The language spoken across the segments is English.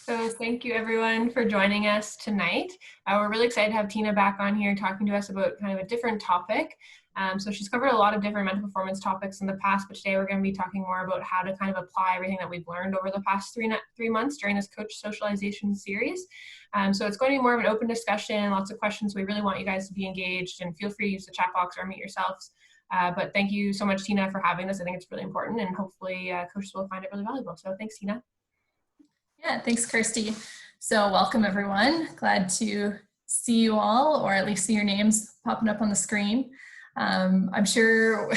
So thank you everyone for joining us tonight. We're really excited to have Tina back on here talking to us about kind of a different topic. So she's covered a lot of different mental performance topics in the past, but today we're going to be talking more about how to kind of apply everything that we've learned over the past three months during this Coach Socialization series. So it's going to be more of an open discussion, lots of questions. We really want you guys to be engaged, and feel free to use the chat box or unmute yourselves. But thank you so much, Tina, for having us. I think it's really important, and hopefully coaches will find it really valuable. So thanks, Tina. Yeah, thanks, Kirsty. So welcome, everyone. Glad to see you all, or at least see your names popping up on the screen. I'm sure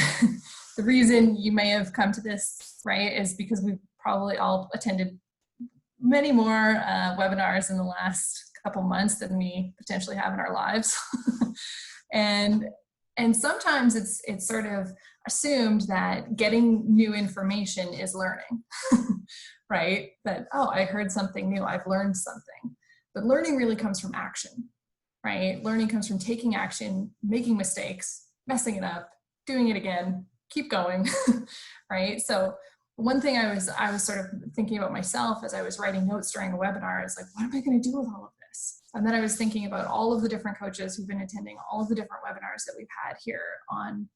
the reason you may have come to this, right, is because we've probably all attended many more webinars in the last couple months than we potentially have in our lives. and sometimes it's sort of assumed that getting new information is learning. Right? That, oh, I heard something new, I've learned something. But learning really comes from action, right? Learning comes from taking action, making mistakes, messing it up, doing it again, keep going, right? So one thing I was sort of thinking about myself as I was writing notes during a webinar is like, what am I going to do with all of this? And then I was thinking about all of the different coaches who've been attending all of the different webinars that we've had here on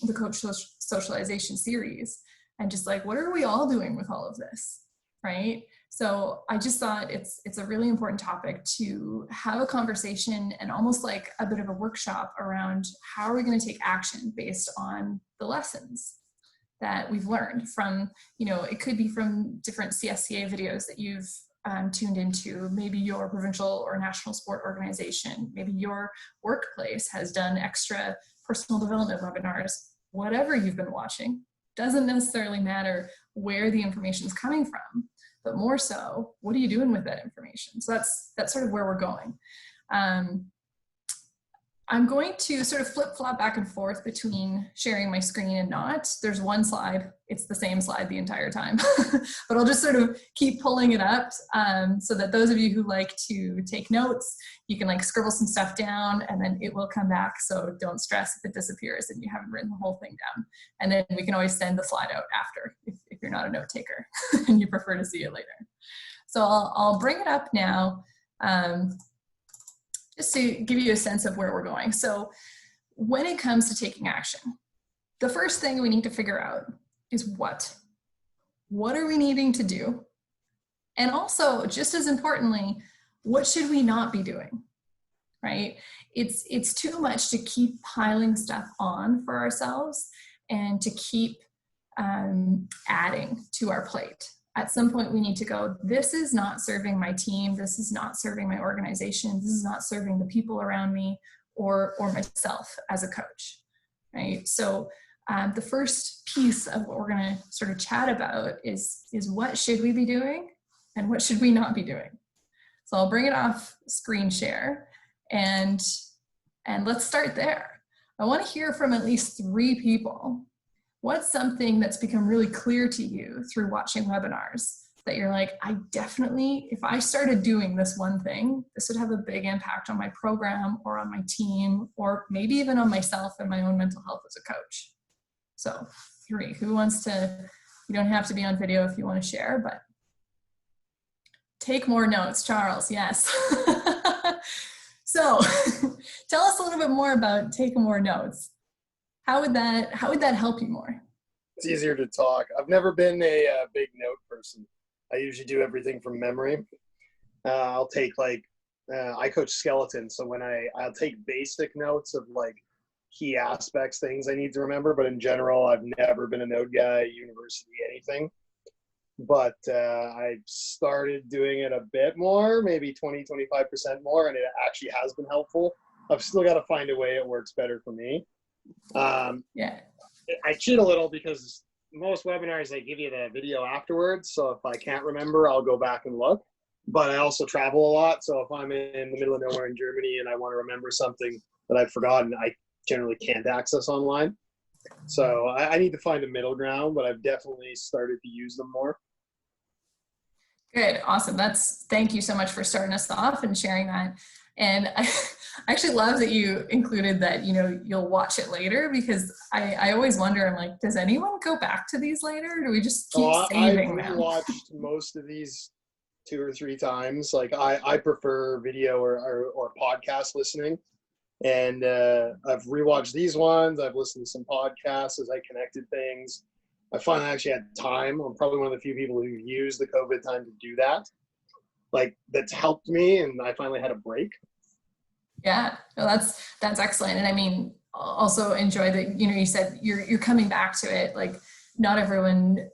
the Coach Socialization series. And just like, what are we all doing with all of this, right? So I just thought it's a really important topic to have a conversation and almost like a bit of a workshop around how are we going to take action based on the lessons that we've learned from, it could be from different CSCA videos that you've tuned into, maybe your provincial or national sport organization, maybe your workplace has done extra personal development webinars, whatever you've been watching. Doesn't necessarily matter where the information is coming from, but more so, what are you doing with that information? So that's sort of where we're going. I'm going to sort of flip-flop back and forth between sharing my screen and not. There's one slide, it's the same slide the entire time, but I'll just sort of keep pulling it up so that those of you who like to take notes, you can like scribble some stuff down and then it will come back. So don't stress if it disappears and you haven't written the whole thing down. And then we can always send the slide out after if you're not a note taker and you prefer to see it later. So I'll bring it up now. Just to give you a sense of where we're going. So when it comes to taking action, the first thing we need to figure out is what are we needing to do? And also, just as importantly, what should we not be doing, right? It's too much to keep piling stuff on for ourselves and to keep adding to our plate. At some point we need to go, this is not serving my team, this is not serving my organization, this is not serving the people around me or myself as a coach, right? So the first piece of what we're gonna sort of chat about is what should we be doing and what should we not be doing? So I'll bring it off screen share and let's start there. I wanna hear from at least 3 people. What's something that's become really clear to you through watching webinars that you're like, I definitely, if I started doing this one thing, this would have a big impact on my program or on my team, or maybe even on myself and my own mental health as a coach. So 3, who wants to, you don't have to be on video if you want to share, but take more notes. Charles, yes. So tell us a little bit more about taking more notes. How would that help you more? It's easier to talk. I've never been a big note person. I usually do everything from memory. I'll take I coach skeleton, so when I'll take basic notes of like key aspects, things I need to remember, but in general, I've never been a note guy, university, anything. But I've started doing it a bit more, maybe 20, 25% more, and it actually has been helpful. I've still got to find a way it works better for me. Yeah. I cheat a little because most webinars, they give you the video afterwards. So if I can't remember, I'll go back and look. But I also travel a lot. So if I'm in the middle of nowhere in Germany and I want to remember something that I've forgotten, I generally can't access online. So I need to find a middle ground, but I've definitely started to use them more. Good. Awesome. Thank you so much for starting us off and sharing that. And I actually love that you included that, you'll watch it later, because I always wonder, I'm like, does anyone go back to these later? Or do we just keep saving them? I've watched most of these 2 or 3 times. Like I prefer video or podcast listening. And I've rewatched these ones. I've listened to some podcasts as I connected things. I finally actually had time. I'm probably one of the few people who use the COVID time to do that. Like that's helped me, and I finally had a break. Yeah, no, that's excellent. And I mean, also enjoy that, you know, you said you're coming back to it. Like not everyone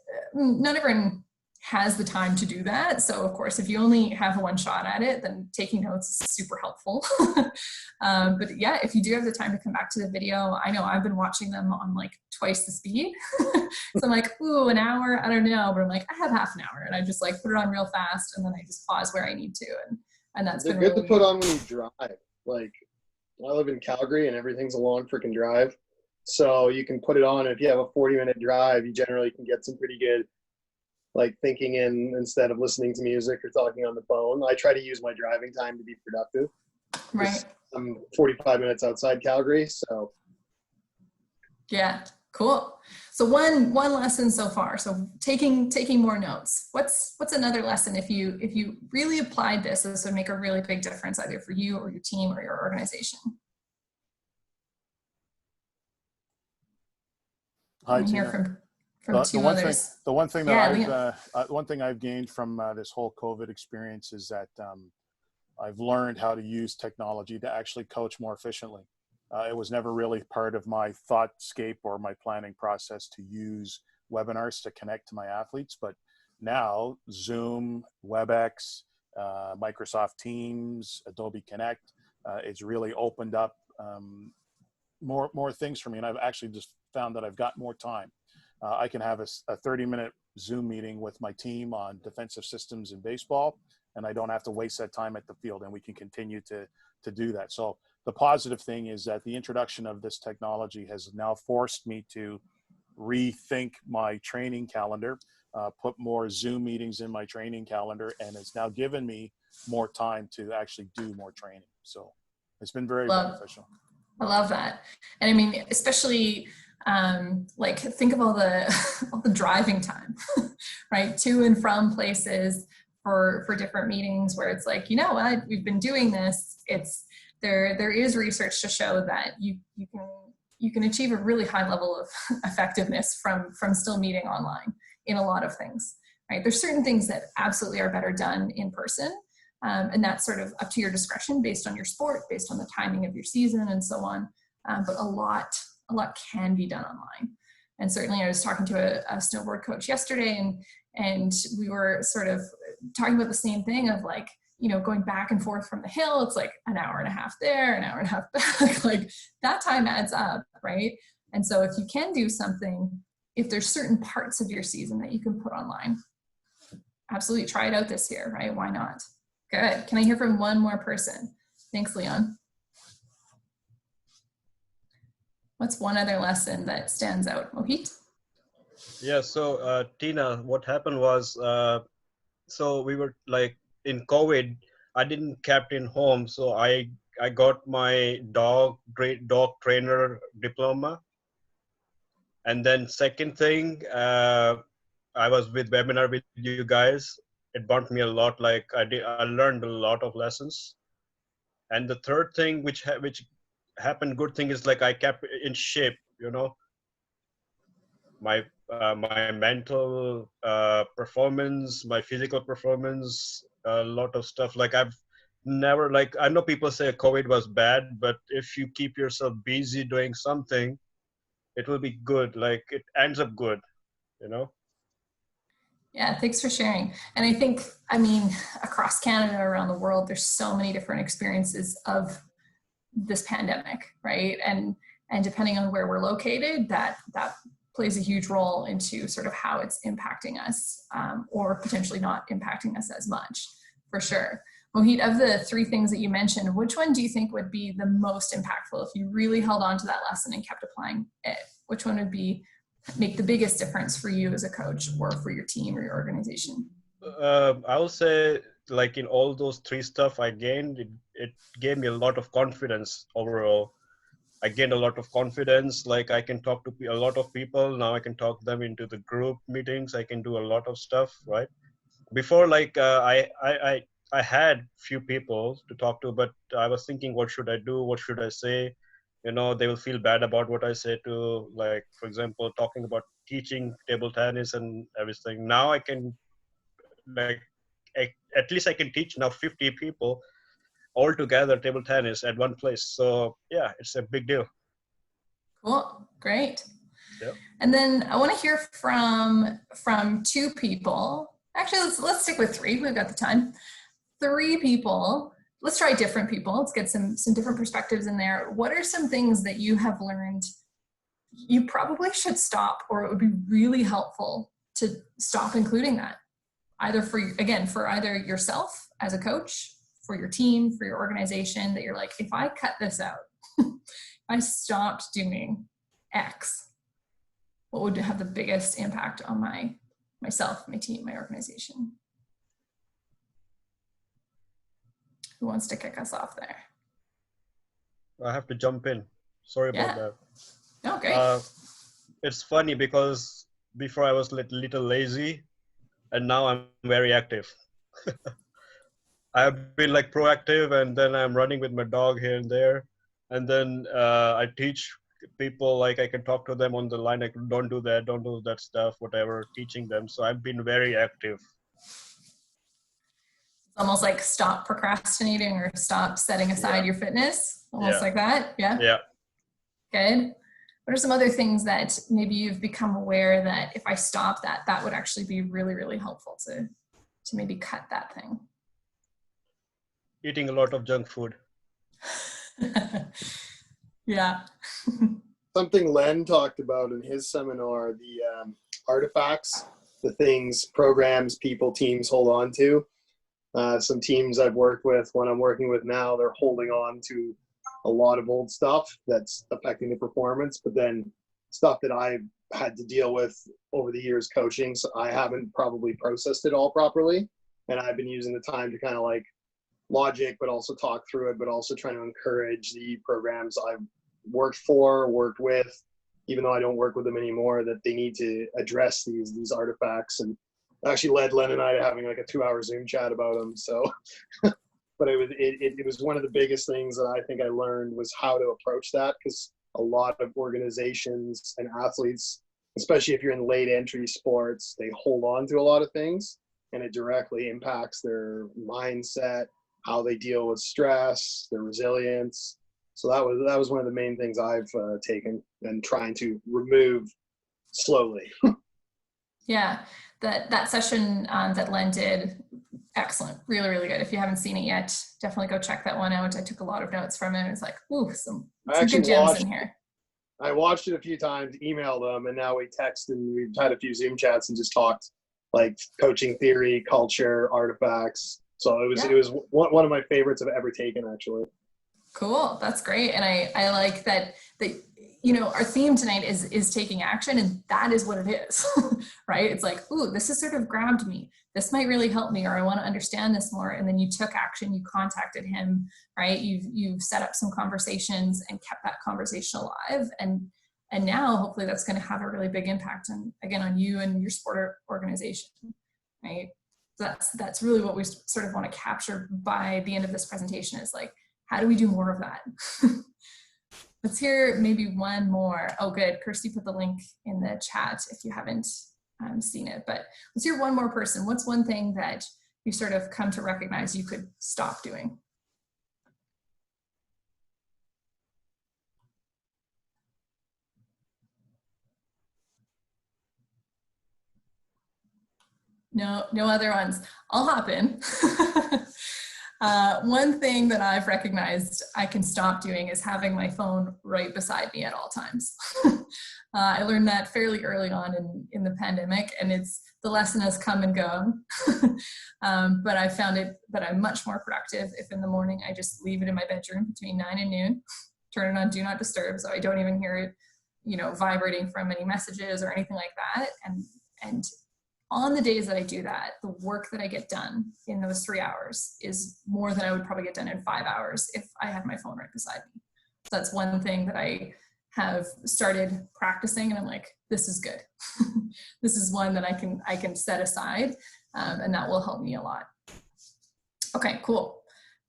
has the time to do that. So of course, if you only have one shot at it, then taking notes is super helpful. But yeah, if you do have the time to come back to the video, I know I've been watching them on like twice the speed. So I'm like, ooh, an hour, I don't know. But I'm like, I have half an hour, and I just like put it on real fast, and then I just pause where I need to. And that's They're been good really to put on when you drive. Like I live in Calgary and everything's a long freaking drive. So you can put it on. If you have a 40-minute drive, you generally can get some pretty good like thinking in instead of listening to music or talking on the phone. I try to use my driving time to be productive. right. I'm 45 minutes outside Calgary, so Yeah, cool. So one lesson so far. So taking more notes. What's another lesson if you really applied this would make a really big difference either for you or your team or your organization? Hi, I'm here Tina. from two others. The one thing Yeah, that one thing I've gained from this whole COVID experience is that I've learned how to use technology to actually coach more efficiently. It was never really part of my thoughtscape or my planning process to use webinars to connect to my athletes, but now Zoom, WebEx, Microsoft Teams, Adobe Connect, it's really opened up more things for me, and I've actually just found that I've got more time. I can have a 30-minute Zoom meeting with my team on defensive systems in baseball, and I don't have to waste that time at the field, and we can continue to do that. So the positive thing is that the introduction of this technology has now forced me to rethink my training calendar, put more Zoom meetings in my training calendar, and it's now given me more time to actually do more training. So it's been very beneficial. I love that. And I mean, especially like think of all the driving time, right? To and from places for different meetings where it's like, you know what, we've been doing this. There is research to show that you can achieve a really high level of effectiveness from still meeting online in a lot of things, right? There's certain things that absolutely are better done in person. And that's sort of up to your discretion based on your sport, based on the timing of your season and so on. But a lot can be done online. And certainly I was talking to a snowboard coach yesterday and we were sort of talking about the same thing of like, you know, going back and forth from the hill, it's like an hour and a half there, an hour and a half back, like that time adds up, right? And so if you can do something, if there's certain parts of your season that you can put online, absolutely try it out this year, right? Why not? Good. Can I hear from one more person? Thanks, Leon. What's one other lesson that stands out? Mohit? Yeah, so Tina, what happened was, so we were like in COVID, I didn't kept in home. So I got my great dog trainer diploma. And then second thing, I was with webinar with you guys. It brought me a lot. Like I learned a lot of lessons. And the third thing, which happened, good thing is like I kept in shape. You know, my mental performance, my physical performance, a lot of stuff. Like I've never like I know people say COVID was bad, but if you keep yourself busy doing something, it will be good. Like it ends up good, you know. Yeah, thanks for sharing. And I think, I mean, across Canada, around the world, there's so many different experiences of this pandemic, right? And depending on where we're located, that plays a huge role into sort of how it's impacting us, or potentially not impacting us as much, for sure. Mohit, of the three things that you mentioned, which one do you think would be the most impactful if you really held on to that lesson and kept applying it? Which one would make the biggest difference for you as a coach or for your team or your organization? I will say like in all those three stuff I gained, it gave me a lot of confidence overall. I gained a lot of confidence. Like I can talk to a lot of people. Now I can talk them into the group meetings. I can do a lot of stuff, right? before, like I had few people to talk to, but I was thinking, what should I do? What should I say? You know, they will feel bad about what I say to, like, for example, talking about teaching table tennis and everything. Now I can, like, at least I can teach now 50 people all together table tennis at one place. So yeah, it's a big deal. Cool, great. Yeah. And then I want to hear from two people. Actually, let's stick with three. We've got the time. Three people. Let's try different people. Let's get some different perspectives in there. What are some things that you have learned you probably should stop, or it would be really helpful to stop including that, either for either yourself as a coach, for your team, for your organization, that you're like, if I cut this out, if I stopped doing X, what would have the biggest impact on myself, my team, my organization? Who wants to kick us off there? I have to jump in. Sorry about that. Oh, great. It's funny because before I was a little lazy, and now I'm very active. I've been like proactive, and then I'm running with my dog here and there. And then I teach people, like I can talk to them on the line, like don't do that stuff, whatever, teaching them. So I've been very active. Almost like stop procrastinating or stop setting aside your fitness, almost like that. Yeah. Good. What are some other things that maybe you've become aware that if I stop that would actually be really, really helpful to maybe cut that thing? Eating a lot of junk food. Yeah. Something Len talked about in his seminar, the artifacts, the things, programs, people, teams hold on to. Some teams I've worked with, one I'm working with now, they're holding on to a lot of old stuff that's affecting the performance, but then stuff that I've had to deal with over the years coaching, so I haven't probably processed it all properly. And I've been using the time to kind of like logic, but also talk through it, but also trying to encourage the programs I've worked with, even though I don't work with them anymore, that they need to address these artifacts. And actually led Len and I to having like a 2-hour Zoom chat about them. So, but it was one of the biggest things that I think I learned was how to approach that, because a lot of organizations and athletes, especially if you're in late entry sports, they hold on to a lot of things, and it directly impacts their mindset, how they deal with stress, their resilience. So that was one of the main things I've taken and trying to remove slowly. Yeah, that session that Len did, excellent, really, really good. If you haven't seen it yet, definitely go check that one out. I took a lot of notes from it. It's like, ooh, some good gems in here. I watched it a few times, emailed them, and now we text and we've had a few Zoom chats and just talked like coaching theory, culture, artifacts. So it was one of my favorites I've ever taken, actually. Cool, that's great. And I like that you know, our theme tonight is taking action, and that is what it is, right? It's like, ooh, this has sort of grabbed me. This might really help me, or I want to understand this more. And then you took action, you contacted him, right? You've set up some conversations and kept that conversation alive. And now hopefully that's going to have a really big impact on you and your sport organization, right? That's really what we sort of want to capture by the end of this presentation, is like, how do we do more of that? Let's hear maybe one more. Oh, good. Kirsty put the link in the chat if you haven't seen it. But let's hear one more person. What's one thing that you sort of come to recognize you could stop doing? No other ones. I'll hop in. One thing that I've recognized I can stop doing is having my phone right beside me at all times. I learned that fairly early on in the pandemic, and the lesson has come and gone. But I found it that I'm much more productive if in the morning I just leave it in my bedroom between 9 and noon, turn it on Do Not Disturb, so I don't even hear it, you know, vibrating from any messages or anything like that. And on the days that I do that, the work that I get done in those 3 hours is more than I would probably get done in 5 hours if I had my phone right beside me. So that's one thing that I have started practicing, and I'm like, this is good. This is one that I can set aside And that will help me a lot. Okay, cool.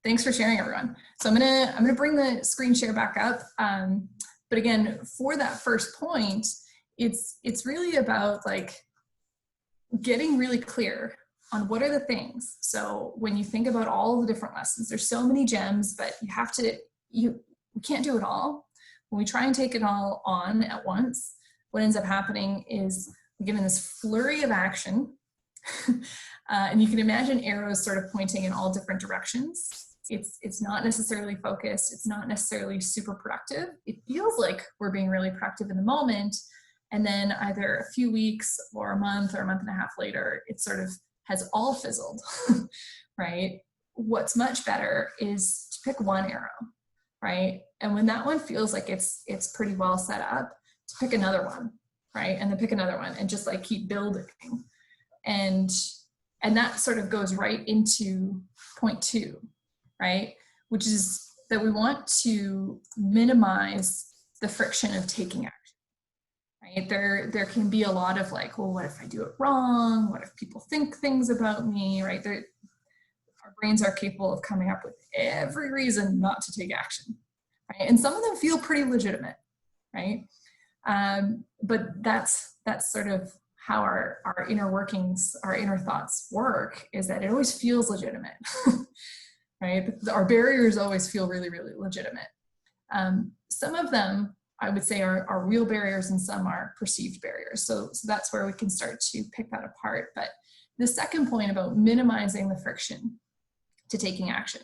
Thanks for sharing, everyone. So I'm gonna bring the screen share back up. But again, for that first point, it's really about like getting really clear on what are the things. So when you think about all the different lessons, there's so many gems, but we can't do it all. When we try and take it all on at once, what ends up happening is we get in this flurry of action. And you can imagine arrows sort of pointing in all different directions. It's not necessarily focused. It's not necessarily super productive. It feels like we're being really productive in the moment. And then either a few weeks or a month and a half later, it sort of has all fizzled, right? What's much better is to pick one arrow, right? And when that one feels like it's pretty well set up, to pick another one, right? And then pick another one and just like keep building. And that sort of goes right into point 2, right? Which is that we want to minimize the friction of taking action, right? There can be a lot of like, well, what if I do it wrong? What if people think things about me, right? Our brains are capable of coming up with every reason not to take action, right? And some of them feel pretty legitimate, right? But that's sort of how our inner workings, our inner thoughts work, is that it always feels legitimate, right? Our barriers always feel really, really legitimate. Some of them, I would say, are real barriers, and some are perceived barriers. So that's where we can start to pick that apart. But the second point about minimizing the friction to taking action,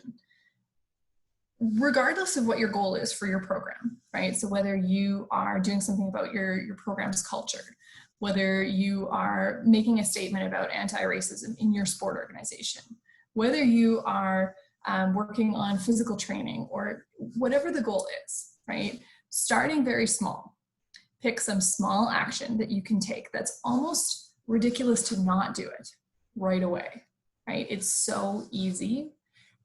regardless of what your goal is for your program, right? So whether you are doing something about your program's culture, whether you are making a statement about anti-racism in your sport organization, whether you are working on physical training, or whatever the goal is, right? Starting very small. Pick some small action that you can take that's almost ridiculous to not do it right away, right? It's so easy.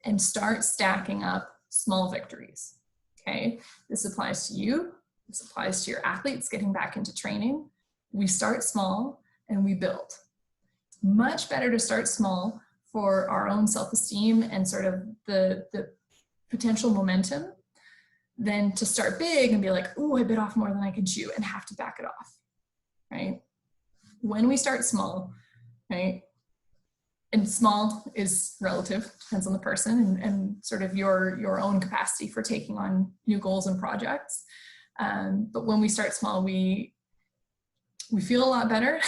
And start stacking up small victories, okay? This applies to you. This applies to your athletes getting back into training. We start small and we build. Much better to start small for our own self-esteem and sort of the potential momentum than to start big and be like, ooh, I bit off more than I can chew, and have to back it off, right? When we start small, right? And small is relative, depends on the person and sort of your own capacity for taking on new goals and projects. But when we start small, we feel a lot better,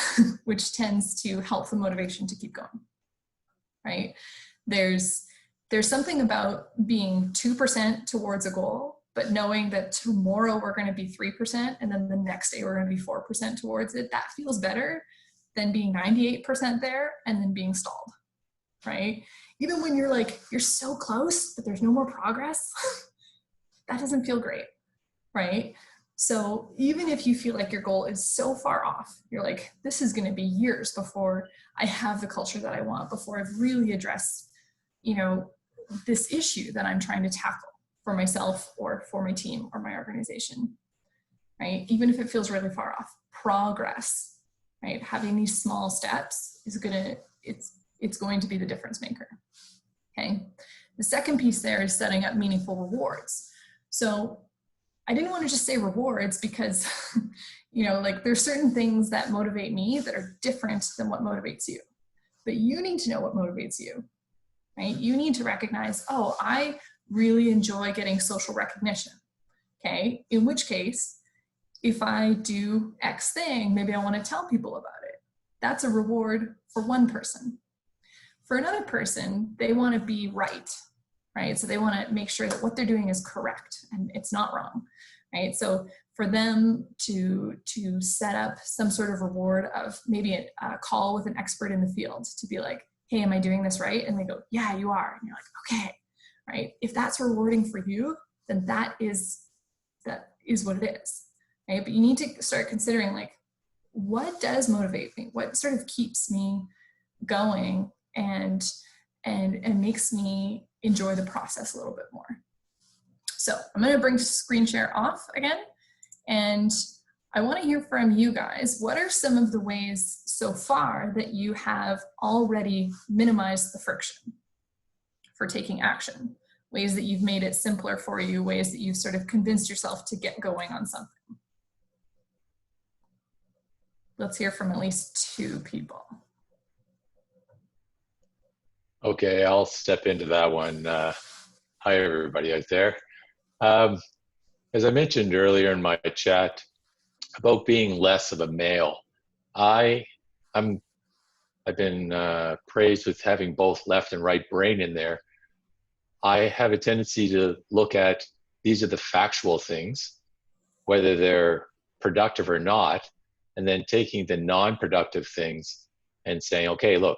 which tends to help the motivation to keep going, right? There's something about being 2% towards a goal, but knowing that tomorrow we're going to be 3%, and then the next day we're going to be 4% towards it. That feels better than being 98% there and then being stalled, right? Even when you're so close, but there's no more progress, that doesn't feel great, right? So even if you feel like your goal is so far off, you're like, this is going to be years before I have the culture that I want, before I've really addressed, this issue that I'm trying to tackle for myself or for my team or my organization, right? Even if it feels really far off, progress, right? Having these small steps is it's going to be the difference maker, okay? The second piece there is setting up meaningful rewards. So I didn't want to just say rewards because, there's certain things that motivate me that are different than what motivates you. But you need to know what motivates you, right? You need to recognize, oh, I really enjoy getting social recognition, okay? In which case, if I do X thing, maybe I want to tell people about it. That's a reward for one person. For another person, they want to be right? So they want to make sure that what they're doing is correct and it's not wrong, right? So for them to set up some sort of reward of maybe a call with an expert in the field to be like, hey, am I doing this right? And they go, yeah, you are. And you're like, okay, right? If that's rewarding for you, then that is what it is, right? But you need to start considering, like, what does motivate me? What sort of keeps me going and makes me enjoy the process a little bit more. So I'm going to bring screen share off again, and I want to hear from you guys. What are some of the ways so far that you have already minimized the friction for taking action? Ways that you've made it simpler for you, ways that you've sort of convinced yourself to get going on something. Let's hear from at least 2 people. Okay, I'll step into that one. Hi, everybody out there. As I mentioned earlier in my chat about being less of a male, I've been praised with having both left and right brain in there. I have a tendency to look at these are the factual things, whether they're productive or not, and then taking the non-productive things and saying, okay, look,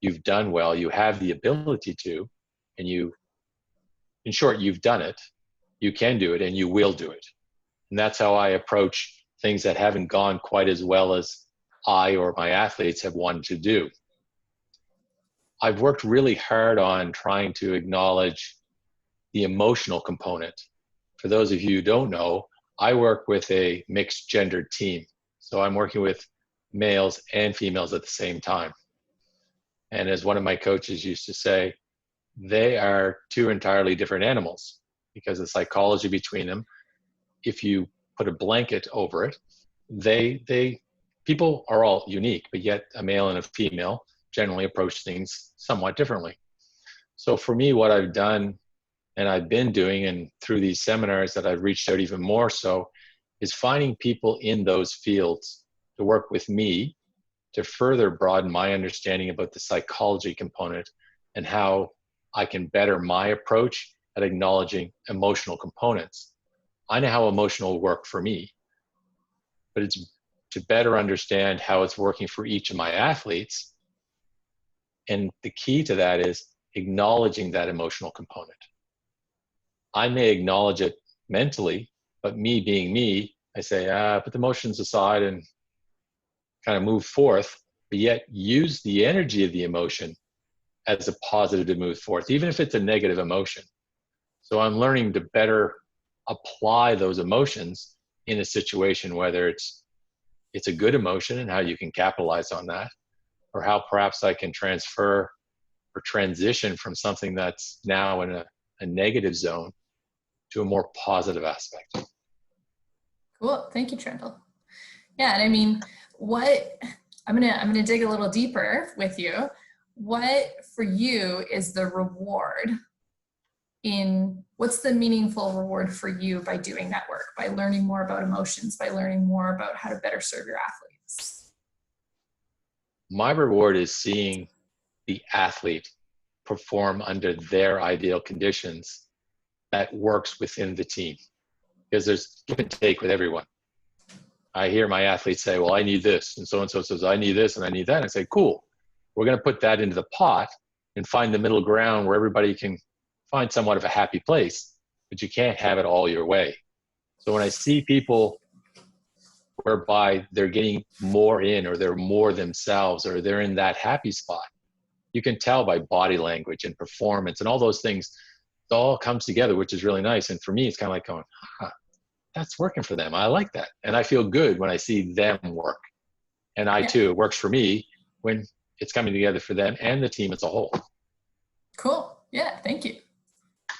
you've done well, you have the ability to, and in short, you've done it, you can do it, and you will do it. And that's how I approach things that haven't gone quite as well as I or my athletes have wanted to do. I've worked really hard on trying to acknowledge the emotional component. For those of you who don't know, I work with a mixed gendered team. So I'm working with males and females at the same time. And as one of my coaches used to say, they are 2 entirely different animals because the psychology between them, if you put a blanket over it, people are all unique, but yet a male and a female generally approach things somewhat differently. So for me, what I've done and I've been doing, and through these seminars that I've reached out even more so, is finding people in those fields to work with me to further broaden my understanding about the psychology component and how I can better my approach at acknowledging emotional components. I know how emotional work for me, but it's to better understand how it's working for each of my athletes. And the key to that is acknowledging that emotional component. I may acknowledge it mentally, but me being me, I say, put the emotions aside and kind of move forth, but yet use the energy of the emotion as a positive to move forth, even if it's a negative emotion. So I'm learning to better apply those emotions in a situation, whether it's a good emotion and how you can capitalize on that, or how perhaps I can transfer or transition from something that's now in a negative zone to a more positive aspect. Cool, thank you, Trendle. Yeah, and I mean, I'm gonna dig a little deeper with you. What for you is the reward what's the meaningful reward for you by doing that work, by learning more about emotions, by learning more about how to better serve your athletes? My reward is seeing the athlete perform under their ideal conditions that works within the team, because there's give and take with everyone. I hear my athletes say, well, I need this, and so says, I need this and I need that. And I say, cool, we're going to put that into the pot and find the middle ground where everybody can find somewhat of a happy place, but you can't have it all your way. So when I see people whereby they're getting more in, or they're more themselves, or they're in that happy spot, you can tell by body language and performance and all those things. It all comes together, which is really nice. And for me, it's kind of like going, that's working for them. I like that. And I feel good when I see them work. And I too, it works for me when it's coming together for them and the team as a whole. Cool. Yeah, thank you.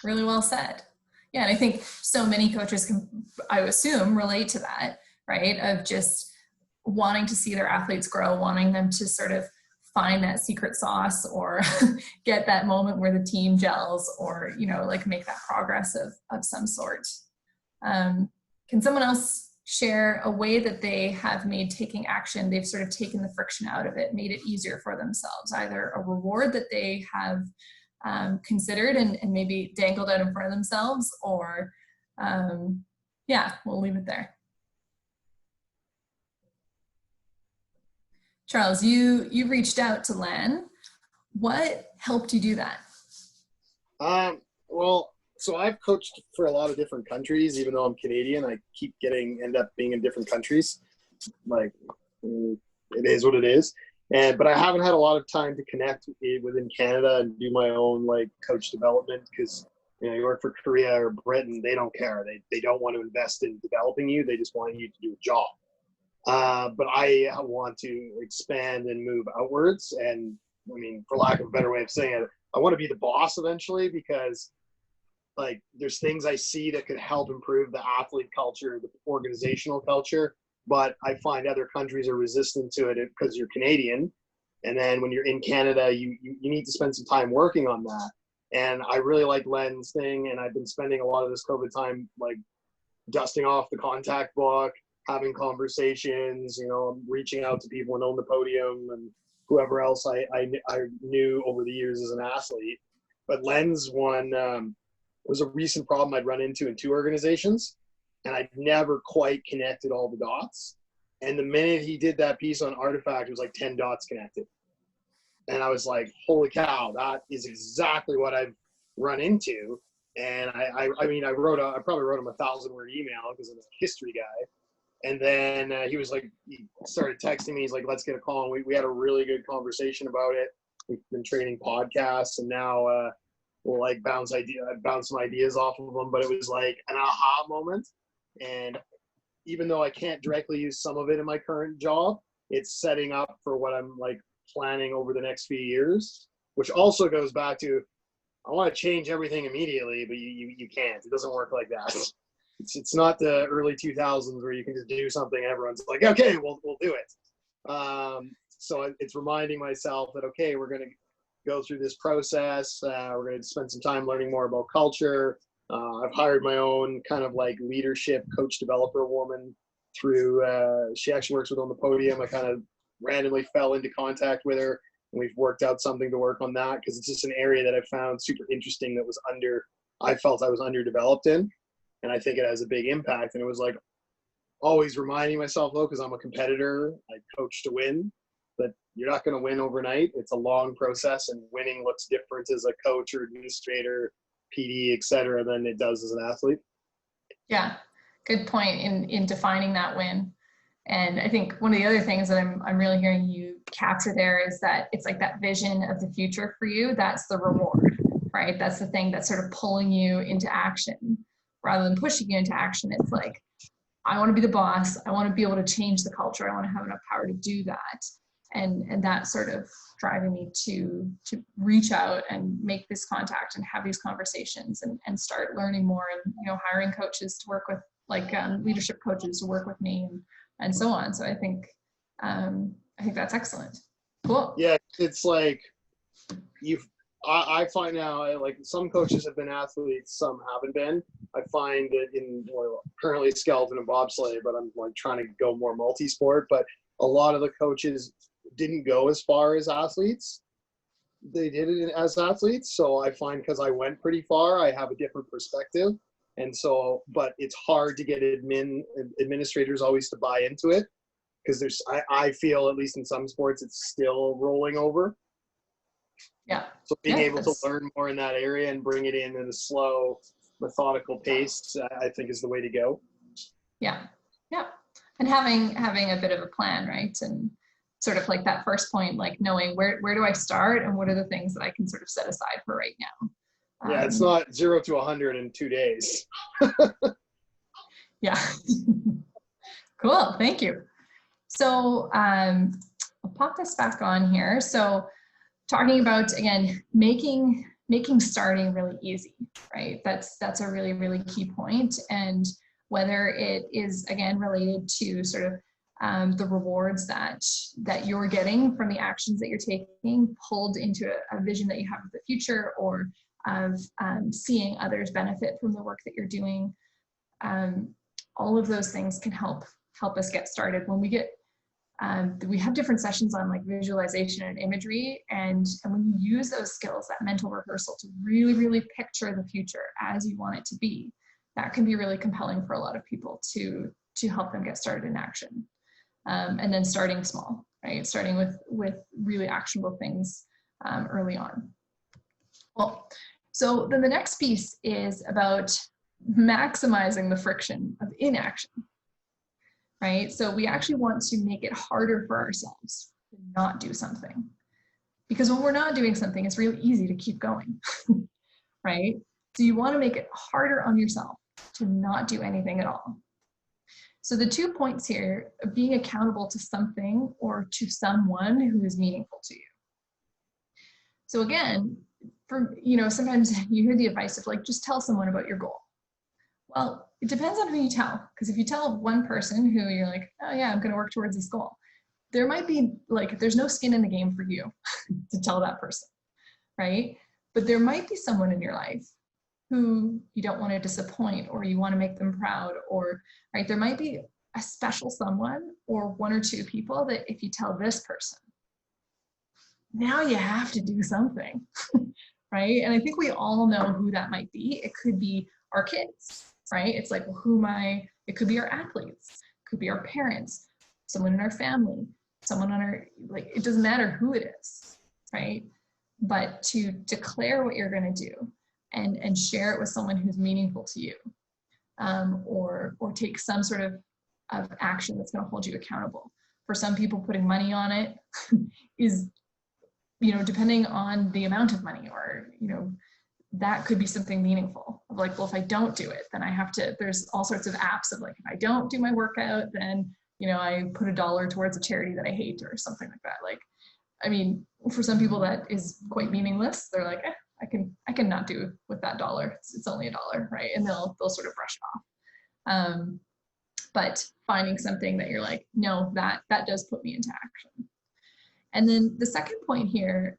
Really well said. Yeah, and I think so many coaches can, I assume, relate to that, right? Of just wanting to see their athletes grow, wanting them to sort of find that secret sauce, or get that moment where the team gels, or, you know, like make that progress of some sort. Can someone else share a way that they have made taking action, they've sort of taken the friction out of it, made it easier for themselves, either a reward that they have considered and maybe dangled out in front of themselves, or yeah, we'll leave it there. Charles, you reached out to Len. What helped you do that? Well, so I've coached for a lot of different countries. Even though I'm Canadian, I keep end up being in different countries. Like, it is what it is. But I haven't had a lot of time to connect within Canada and do my own like coach development, because You know, you work for Korea or Britain, they don't care. They don't want to invest in developing you. They just want you to do a job. But I want to expand and move outwards. And I mean, for lack of a better way of saying it, I want to be the boss eventually, because like there's things I see that could help improve the athlete culture, the organizational culture. But I find other countries are resistant to it because you're Canadian. And then when you're in Canada, you need to spend some time working on that. And I really like Len's thing. And I've been spending a lot of this COVID time, like dusting off the contact book, having conversations, you know, reaching out to people and on the podium and whoever else I knew over the years as an athlete. But Len's one was a recent problem I'd run into in 2 organizations, and I'd never quite connected all the dots. And the minute he did that piece on Artifact, it was like 10 dots connected. And I was like, holy cow, that is exactly what I've run into. And I mean, I probably wrote him a 1,000-word email because I'm a history guy. And then he was like, he started texting me. He's like, let's get a call. And we had a really good conversation about it. We've been training podcasts, and now we'll like bounce some ideas off of them. But it was like an aha moment. And even though I can't directly use some of it in my current job, it's setting up for what I'm like planning over the next few years, which also goes back to, I want to change everything immediately, but you can't. It doesn't work like that. It's not the early 2000s where you can just do something and everyone's like, okay, we'll do it. So it's reminding myself that, okay, we're going to go through this process. We're going to spend some time learning more about culture. I've hired my own kind of like leadership coach developer woman through, she actually works with On the Podium. I kind of randomly fell into contact with her, and we've worked out something to work on that, because it's just an area that I found super interesting that was I felt I was underdeveloped in. And I think it has a big impact. And it was like always reminding myself, though, because I'm a competitor, I coach to win, but you're not going to win overnight. It's a long process, and winning looks different as a coach or administrator, PD, et cetera, than it does as an athlete. Yeah, good point in defining that win. And I think one of the other things that I'm really hearing you capture there is that it's like that vision of the future for you. That's the reward, right? That's the thing that's sort of pulling you into action rather than pushing you into action. It's like, I want to be the boss. I want to be able to change the culture. I want to have enough power to do that. And that's sort of driving me to reach out and make this contact and have these conversations and start learning more, and, you know, hiring coaches to work with, like leadership coaches to work with me and so on. So I think that's excellent. Cool. Yeah, it's like I find now, like, some coaches have been athletes, some haven't been. I find that currently skeleton and bobsleigh, but I'm like trying to go more multi-sport. But a lot of the coaches didn't go as far as athletes. They did it as athletes. So I find, because I went pretty far, I have a different perspective. And so, but it's hard to get administrators always to buy into it, because I feel, at least in some sports, it's still rolling over. Yeah. So being able to learn more in that area and bring it in at a slow, methodical pace, I think, is the way to go. Yeah. Yeah. And having a bit of a plan, right? And sort of like that first point, like knowing where do I start and what are the things that I can sort of set aside for right now. Yeah, it's not 0 to 100 in 2 days. Yeah. Cool. Thank you. So I'll pop this back on here. So talking about, again, making starting really easy, right? That's a really, really key point. And whether it is, again, related to sort of the rewards that you're getting from the actions that you're taking, pulled into a vision that you have of the future, or of seeing others benefit from the work that you're doing. All of those things can help us get started. When we get, we have different sessions on like visualization and imagery, and when you use those skills, that mental rehearsal, to really, really picture the future as you want it to be, that can be really compelling for a lot of people to help them get started in action. And then starting small, right? Starting with really actionable things early on. Well, so then the next piece is about maximizing the friction of inaction, right? So we actually want to make it harder for ourselves to not do something. Because when we're not doing something, it's really easy to keep going, right? So you want to make it harder on yourself to not do anything at all. So the 2 points here of being accountable to something or to someone who is meaningful to you. So again, sometimes you hear the advice of like, just tell someone about your goal. Well, it depends on who you tell, because if you tell one person who you're like, oh yeah, I'm going to work towards this goal, there might be like, there's no skin in the game for you to tell that person, right? But there might be someone in your life who you don't want to disappoint, or you want to make them proud, or, right, there might be a special someone or one or two people that if you tell this person, now you have to do something, right? And I think we all know who that might be. It could be our kids, right? It's like, well, it could be our athletes, it could be our parents, someone in our family, someone on our, like, it doesn't matter who it is, right? But to declare what you're going to do and share it with someone who's meaningful to you, or take some sort of action that's going to hold you accountable. For some people, putting money on it is, depending on the amount of money, or, that could be something meaningful of like, well, if I don't do it, then I have to, there's all sorts of apps of like, if I don't do my workout, then, I put $1 towards a charity that I hate or something like that. Like, I mean, for some people that is quite meaningless. They're like, I can not do with that $1. It's only $1, right? And they'll sort of brush it off. But finding something that you're like, no, that does put me into action. And then the second point here,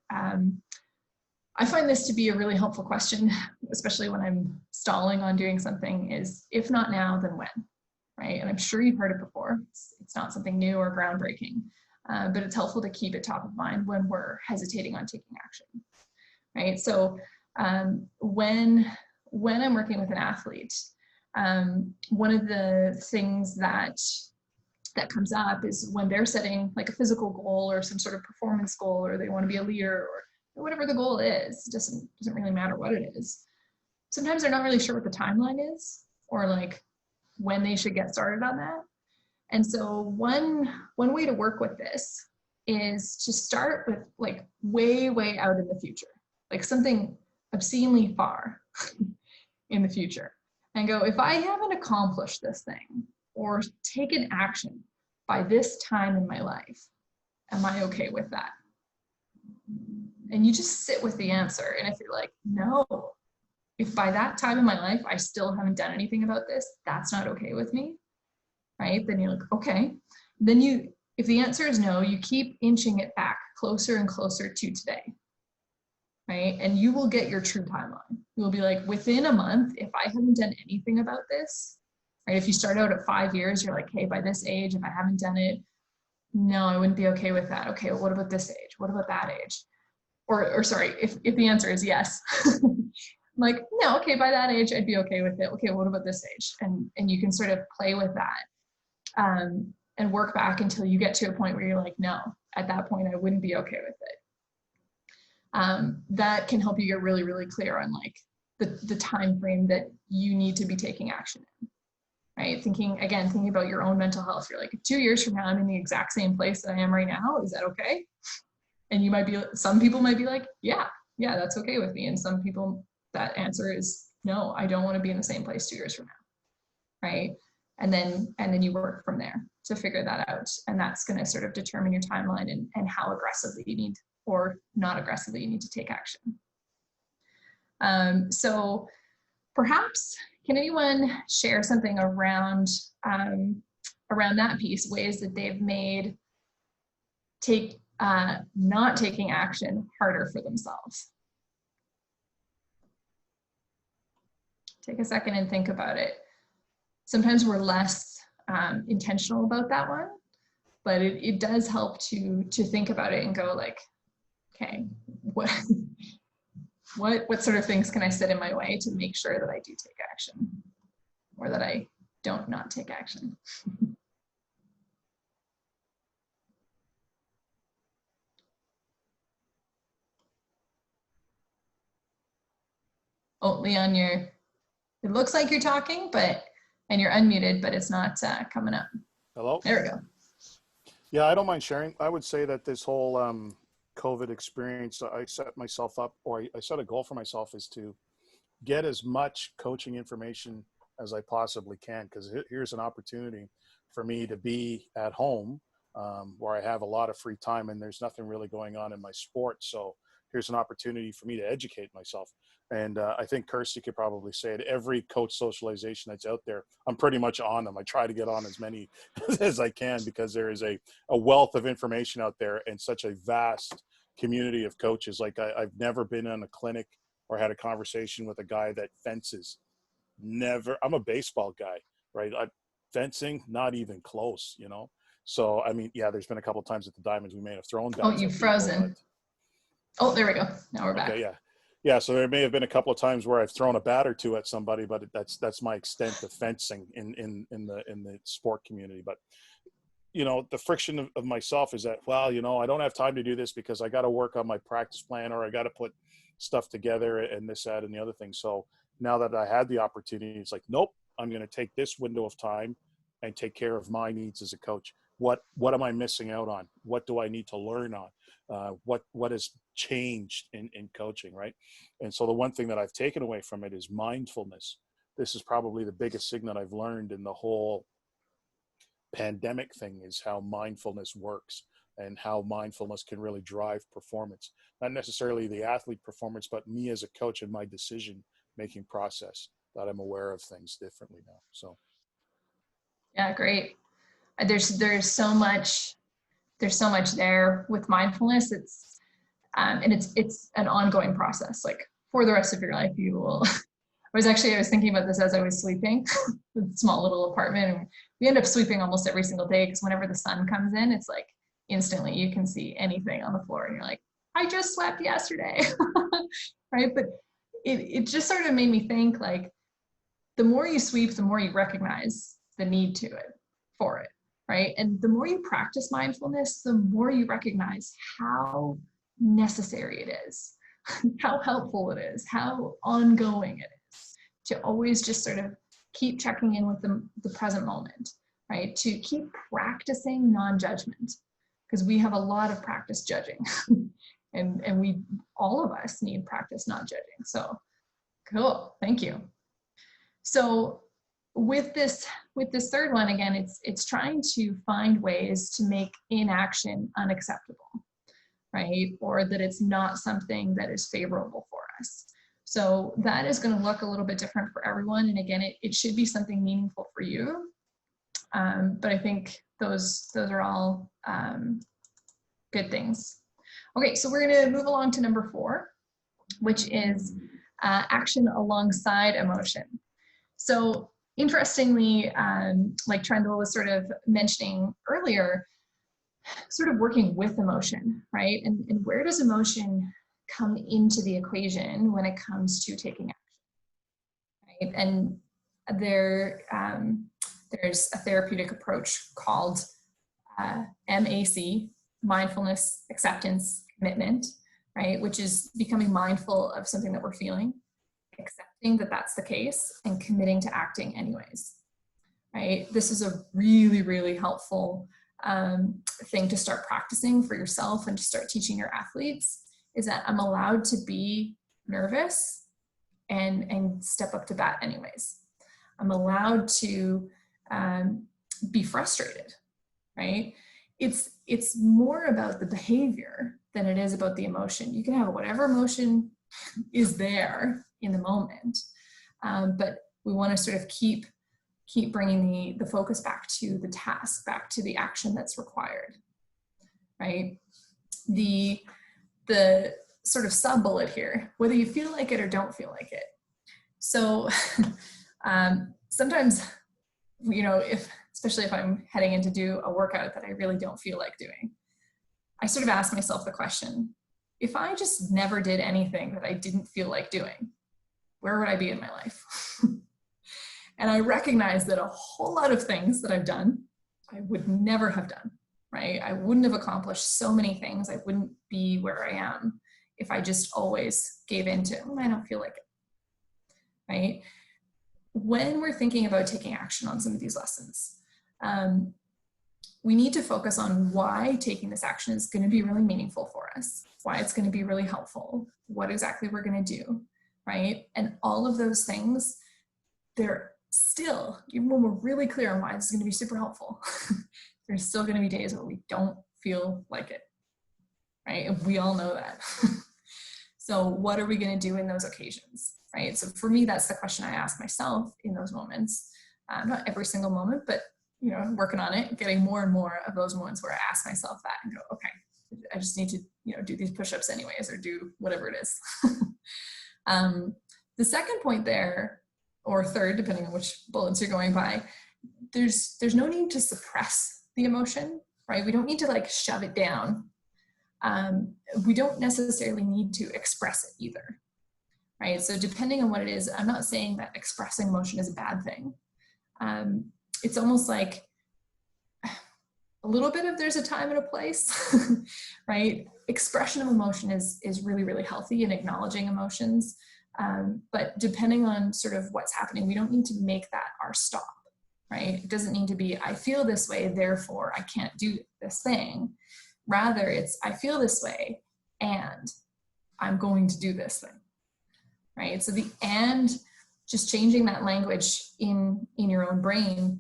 I find this to be a really helpful question, especially when I'm stalling on doing something, is if not now, then when, right? And I'm sure you've heard it before. It's not something new or groundbreaking, but it's helpful to keep it top of mind when we're hesitating on taking action, right? So when I'm working with an athlete, one of the things that comes up is when they're setting like a physical goal or some sort of performance goal, or they want to be a leader, or whatever the goal is, it doesn't really matter what it is. Sometimes they're not really sure what the timeline is, or like when they should get started on that. And so one way to work with this is to start with like way out in the future, like something obscenely far in the future, and go, if I haven't accomplished this thing or taken action by this time in my life, am I okay with that? And you just sit with the answer. And if you're like, no, if by that time in my life I still haven't done anything about this, that's not okay with me, right? Then you're like, okay. Then if the answer is no, you keep inching it back closer and closer to today, right? And you will get your true timeline. You'll be like, within a month, if I haven't done anything about this, right? If you start out at 5 years, you're like, hey, by this age, if I haven't done it, no, I wouldn't be okay with that. Okay, well, what about this age? What about that age? Or sorry, if the answer is yes, I'm like, no, okay, by that age, I'd be okay with it. Okay, what about this age? And you can sort of play with that and work back until you get to a point where you're like, no, at that point, I wouldn't be okay with it. That can help you get really clear on like the time frame that you need to be taking action in, right? Thinking about your own mental health. You're like, 2 years from now, I'm in the exact same place that I am right now. Is that okay? And some people might be like, yeah, that's okay with me. And some people, that answer is, no, I don't want to be in the same place 2 years from now, right? And then you work from there to figure that out. And that's going to sort of determine your timeline and how aggressively you need, or not aggressively, you need to take action. So perhaps, can anyone share something around that piece, ways that they've made not taking action harder for themselves? Take a second and think about it. Sometimes we're less intentional about that one, but it does help to think about it and go like, okay, what sort of things can I set in my way to make sure that I do take action, or that I don't not take action? Oh, Leon, it looks like you're talking, and you're unmuted, but it's not coming up. Hello? There we go. Yeah, I don't mind sharing. I would say that this whole COVID experience, I set myself up, or I set a goal for myself, is to get as much coaching information as I possibly can, because here's an opportunity for me to be at home where I have a lot of free time and there's nothing really going on in my sport. So here's an opportunity for me to educate myself. And I think Kirsty could probably say it. Every coach socialization that's out there, I'm pretty much on them. I try to get on as many as I can, because there is a wealth of information out there and such a vast community of coaches. Like I've never been in a clinic or had a conversation with a guy that fences. Never. I'm a baseball guy, right? Fencing, not even close, you know? So, I mean, yeah, there's been a couple of times at the Diamonds we may have thrown bats. Oh, you've frozen. Oh, there we go. Now we're back. Okay, yeah. Yeah, so there may have been a couple of times where I've thrown a bat or two at somebody, but that's my extent of fencing in the sport community. But you know, the friction of myself is that, well, you know, I don't have time to do this because I got to work on my practice plan, or I got to put stuff together and this, that, and the other thing. So now that I had the opportunity, it's like, nope, I'm going to take this window of time and take care of my needs as a coach. What am I missing out on? What do I need to learn on? What has changed in coaching, right? And so the one thing that I've taken away from it is mindfulness. This is probably the biggest thing that I've learned in the whole pandemic thing, is how mindfulness works and how mindfulness can really drive performance. Not necessarily the athlete performance, but me as a coach and my decision making process, that I'm aware of things differently now. So yeah, great. There's so much there with mindfulness. It's and it's an ongoing process. Like for the rest of your life, you will. I was thinking about this as I was sweeping a small little apartment, and we end up sweeping almost every single day, because whenever the sun comes in, it's like instantly you can see anything on the floor and you're like, I just swept yesterday. Right? But it just sort of made me think, like, the more you sweep, the more you recognize the need for it, right? And the more you practice mindfulness, the more you recognize how necessary it is, how helpful it is, how ongoing it is, to always just sort of keep checking in with the present moment, right? To keep practicing non-judgment, because we have a lot of practice judging. and we, all of us, need practice not judging. So cool, thank you. So with this third one, again, it's trying to find ways to make inaction unacceptable, right? Or that it's not something that is favorable for us. So that is going to look a little bit different for everyone. And again, it should be something meaningful for you. But I think those are all good things. Okay, so we're going to move along to number 4, which is action alongside emotion. So interestingly, like Trendle was sort of mentioning earlier, sort of working with emotion, right? And where does emotion come into the equation when it comes to taking action, right? And there's a therapeutic approach called MAC, mindfulness, acceptance, commitment, right? Which is becoming mindful of something that we're feeling, accepting that that's the case, and committing to acting anyways, right? This is a really, really helpful thing to start practicing for yourself and to start teaching your athletes, is that I'm allowed to be nervous and step up to bat anyways. I'm allowed to be frustrated, right? It's more about the behavior than it is about the emotion. You can have whatever emotion is there in the moment, but we want to sort of keep bringing the focus back to the task, back to the action that's required, right? The sort of sub bullet here, whether you feel like it or don't feel like it. So sometimes, you know, especially if I'm heading in to do a workout that I really don't feel like doing, I sort of ask myself the question, if I just never did anything that I didn't feel like doing, where would I be in my life? And I recognize that a whole lot of things that I've done, I would never have done, right? I wouldn't have accomplished so many things. I wouldn't be where I am if I just always gave into, I don't feel like it, right? When we're thinking about taking action on some of these lessons, we need to focus on why taking this action is going to be really meaningful for us, why it's going to be really helpful, what exactly we're going to do, right? And all of those things, they're still, even when we're really clear on why this is going to be super helpful, there's still going to be days where we don't feel like it, right? And we all know that. So what are we going to do in those occasions, right? So for me, that's the question I ask myself in those moments. Not every single moment, but I'm working on it, getting more and more of those moments where I ask myself that and go, okay, I just need to do these push-ups anyways, or do whatever it is. The second point there, or third, depending on which bullets you're going by, there's no need to suppress the emotion, right? We don't need to like shove it down. We don't necessarily need to express it either, right? So depending on what it is, I'm not saying that expressing emotion is a bad thing. It's almost like a little bit of there's a time and a place, right? Expression of emotion is really, really healthy, and acknowledging emotions. But depending on sort of what's happening, we don't need to make that our stop, right? It doesn't need to be, I feel this way, therefore I can't do this thing. Rather, it's, I feel this way and I'm going to do this thing, right? So the and, just changing that language in your own brain,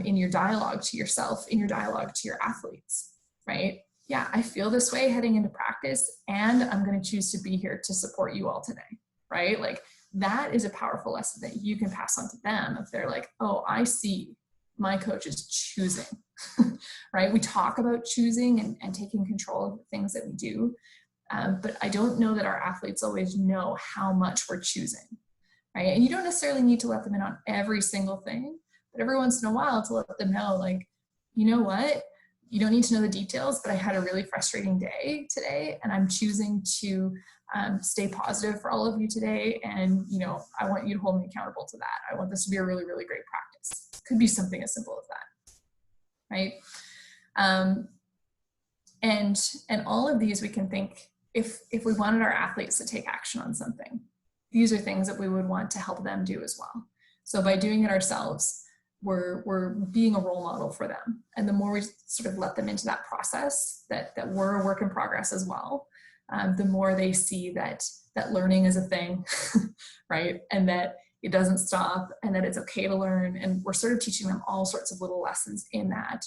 in your dialogue to yourself, in your dialogue to your athletes, right? Yeah, I feel this way heading into practice, and I'm going to choose to be here to support you all today, right? Like that is a powerful lesson that you can pass on to them if they're like, oh, I see my coach is choosing, right? We talk about choosing and taking control of the things that we do, but I don't know that our athletes always know how much we're choosing, right? And you don't necessarily need to let them in on every single thing, but every once in a while to let them know, like, you know what? You don't need to know the details, but I had a really frustrating day today, and I'm choosing to stay positive for all of you today. And, I want you to hold me accountable to that. I want this to be a really, really great practice. Could be something as simple as that, right? And all of these, we can think, if we wanted our athletes to take action on something, these are things that we would want to help them do as well. So by doing it ourselves, we're being a role model for them. And the more we sort of let them into that process, that we're a work in progress as well, the more they see that learning is a thing, right? And that it doesn't stop, and that it's okay to learn. And we're sort of teaching them all sorts of little lessons in that.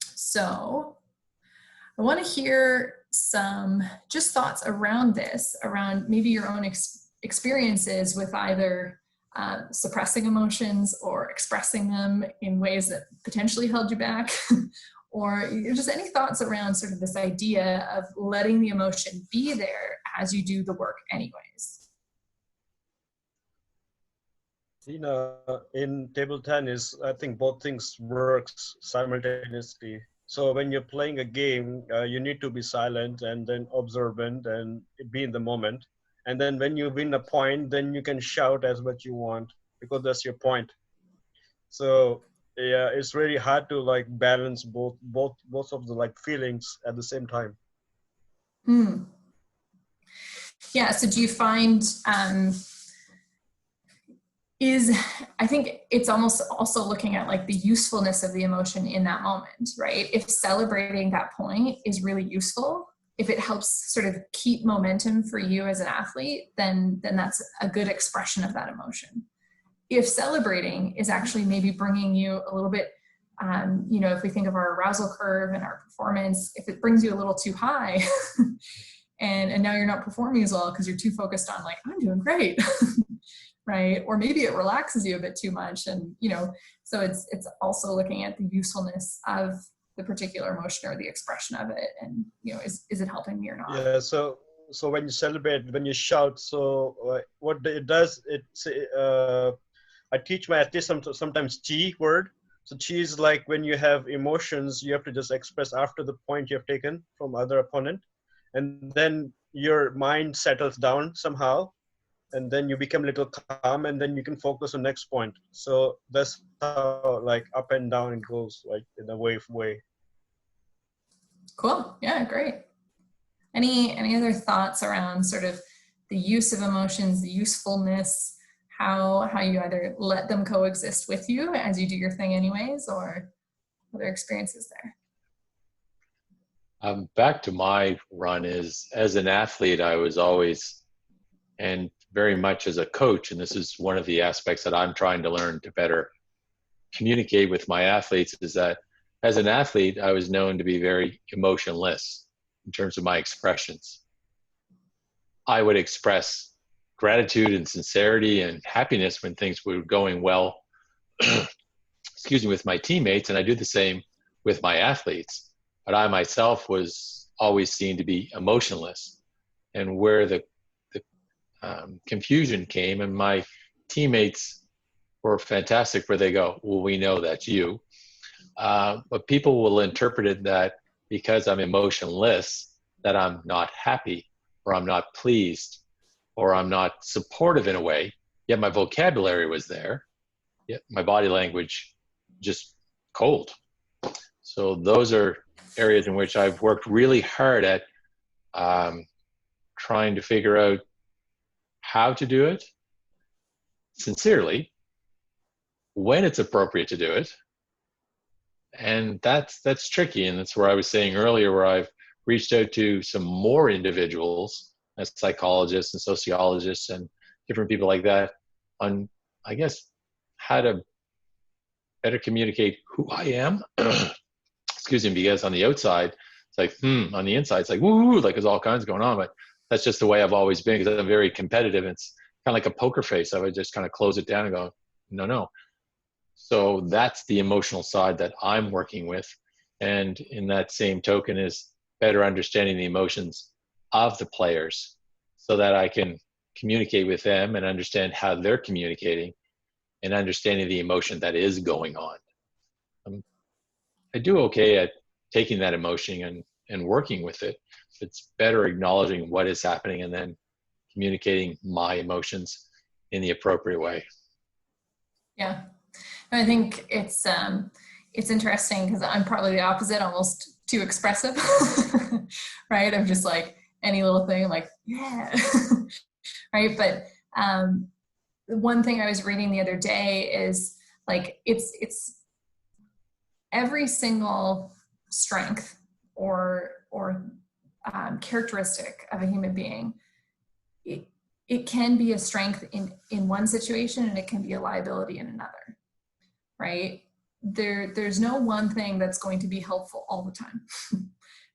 So I want to hear some just thoughts around this, around maybe your own experiences with either suppressing emotions or expressing them in ways that potentially held you back, or just any thoughts around sort of this idea of letting the emotion be there as you do the work anyways. In table tennis, I think both things works simultaneously. So when you're playing a game, you need to be silent and then observant and be in the moment. And then when you win a point, then you can shout as much you want, because that's your point. So yeah, it's really hard to like balance both of the like feelings at the same time. Yeah. So do you find I think it's almost also looking at like the usefulness of the emotion in that moment, right? If celebrating that point is really useful, if it helps sort of keep momentum for you as an athlete, then that's a good expression of that emotion. If celebrating is actually maybe bringing you a little bit, if we think of our arousal curve and our performance, if it brings you a little too high and now you're not performing as well because you're too focused on like, I'm doing great. Right? Or maybe it relaxes you a bit too much. And, so it's also looking at the usefulness of the particular emotion or the expression of it. And, is it helping me or not? Yeah. So when you celebrate, when you shout, so what it does, I teach my athletes sometimes chi word. So chi is like when you have emotions, you have to just express after the point you have taken from other opponent. And then your mind settles down somehow. And then you become a little calm, and then you can focus on next point. So that's how like up and down it goes, like in a wave way. Cool. Yeah, great. Any other thoughts around sort of the use of emotions, the usefulness, how you either let them coexist with you as you do your thing anyways, or other experiences there? Back to my run is, as an athlete, I was always And very much as a coach, and this is one of the aspects that I'm trying to learn to better communicate with my athletes, is that as an athlete, I was known to be very emotionless in terms of my expressions. I would express gratitude and sincerity and happiness when things were going well, excuse me, with my teammates, and I do the same with my athletes. But I myself was always seen to be emotionless. And where the confusion came, and my teammates were fantastic, where they go, well, we know that's you. But people will interpret it that because I'm emotionless, that I'm not happy, or I'm not pleased, or I'm not supportive in a way. Yet my vocabulary was there, yet my body language just cold. So those are areas in which I've worked really hard at trying to figure out how to do it sincerely, when it's appropriate to do it. And that's tricky. And that's where I was saying earlier, where I've reached out to some more individuals as psychologists and sociologists and different people like that on, I guess, how to better communicate who I am. Excuse me, because on the outside, it's like, on the inside, it's like, woo, like there's all kinds going on. But that's just the way I've always been, because I'm very competitive. It's kind of like a poker face. I would just kind of close it down and go, no. So that's the emotional side that I'm working with. And in that same token is better understanding the emotions of the players so that I can communicate with them and understand how they're communicating and understanding the emotion that is going on. I do okay at taking that emotion and working with it. It's better acknowledging what is happening and then communicating my emotions in the appropriate way. Yeah, I think it's interesting because I'm probably the opposite, almost too expressive, right? I'm just like any little thing, I'm like, yeah, right? But one thing I was reading the other day is like, it's every single strength or characteristic of a human being, it can be a strength in one situation and it can be a liability in another, right? There's no one thing that's going to be helpful all the time.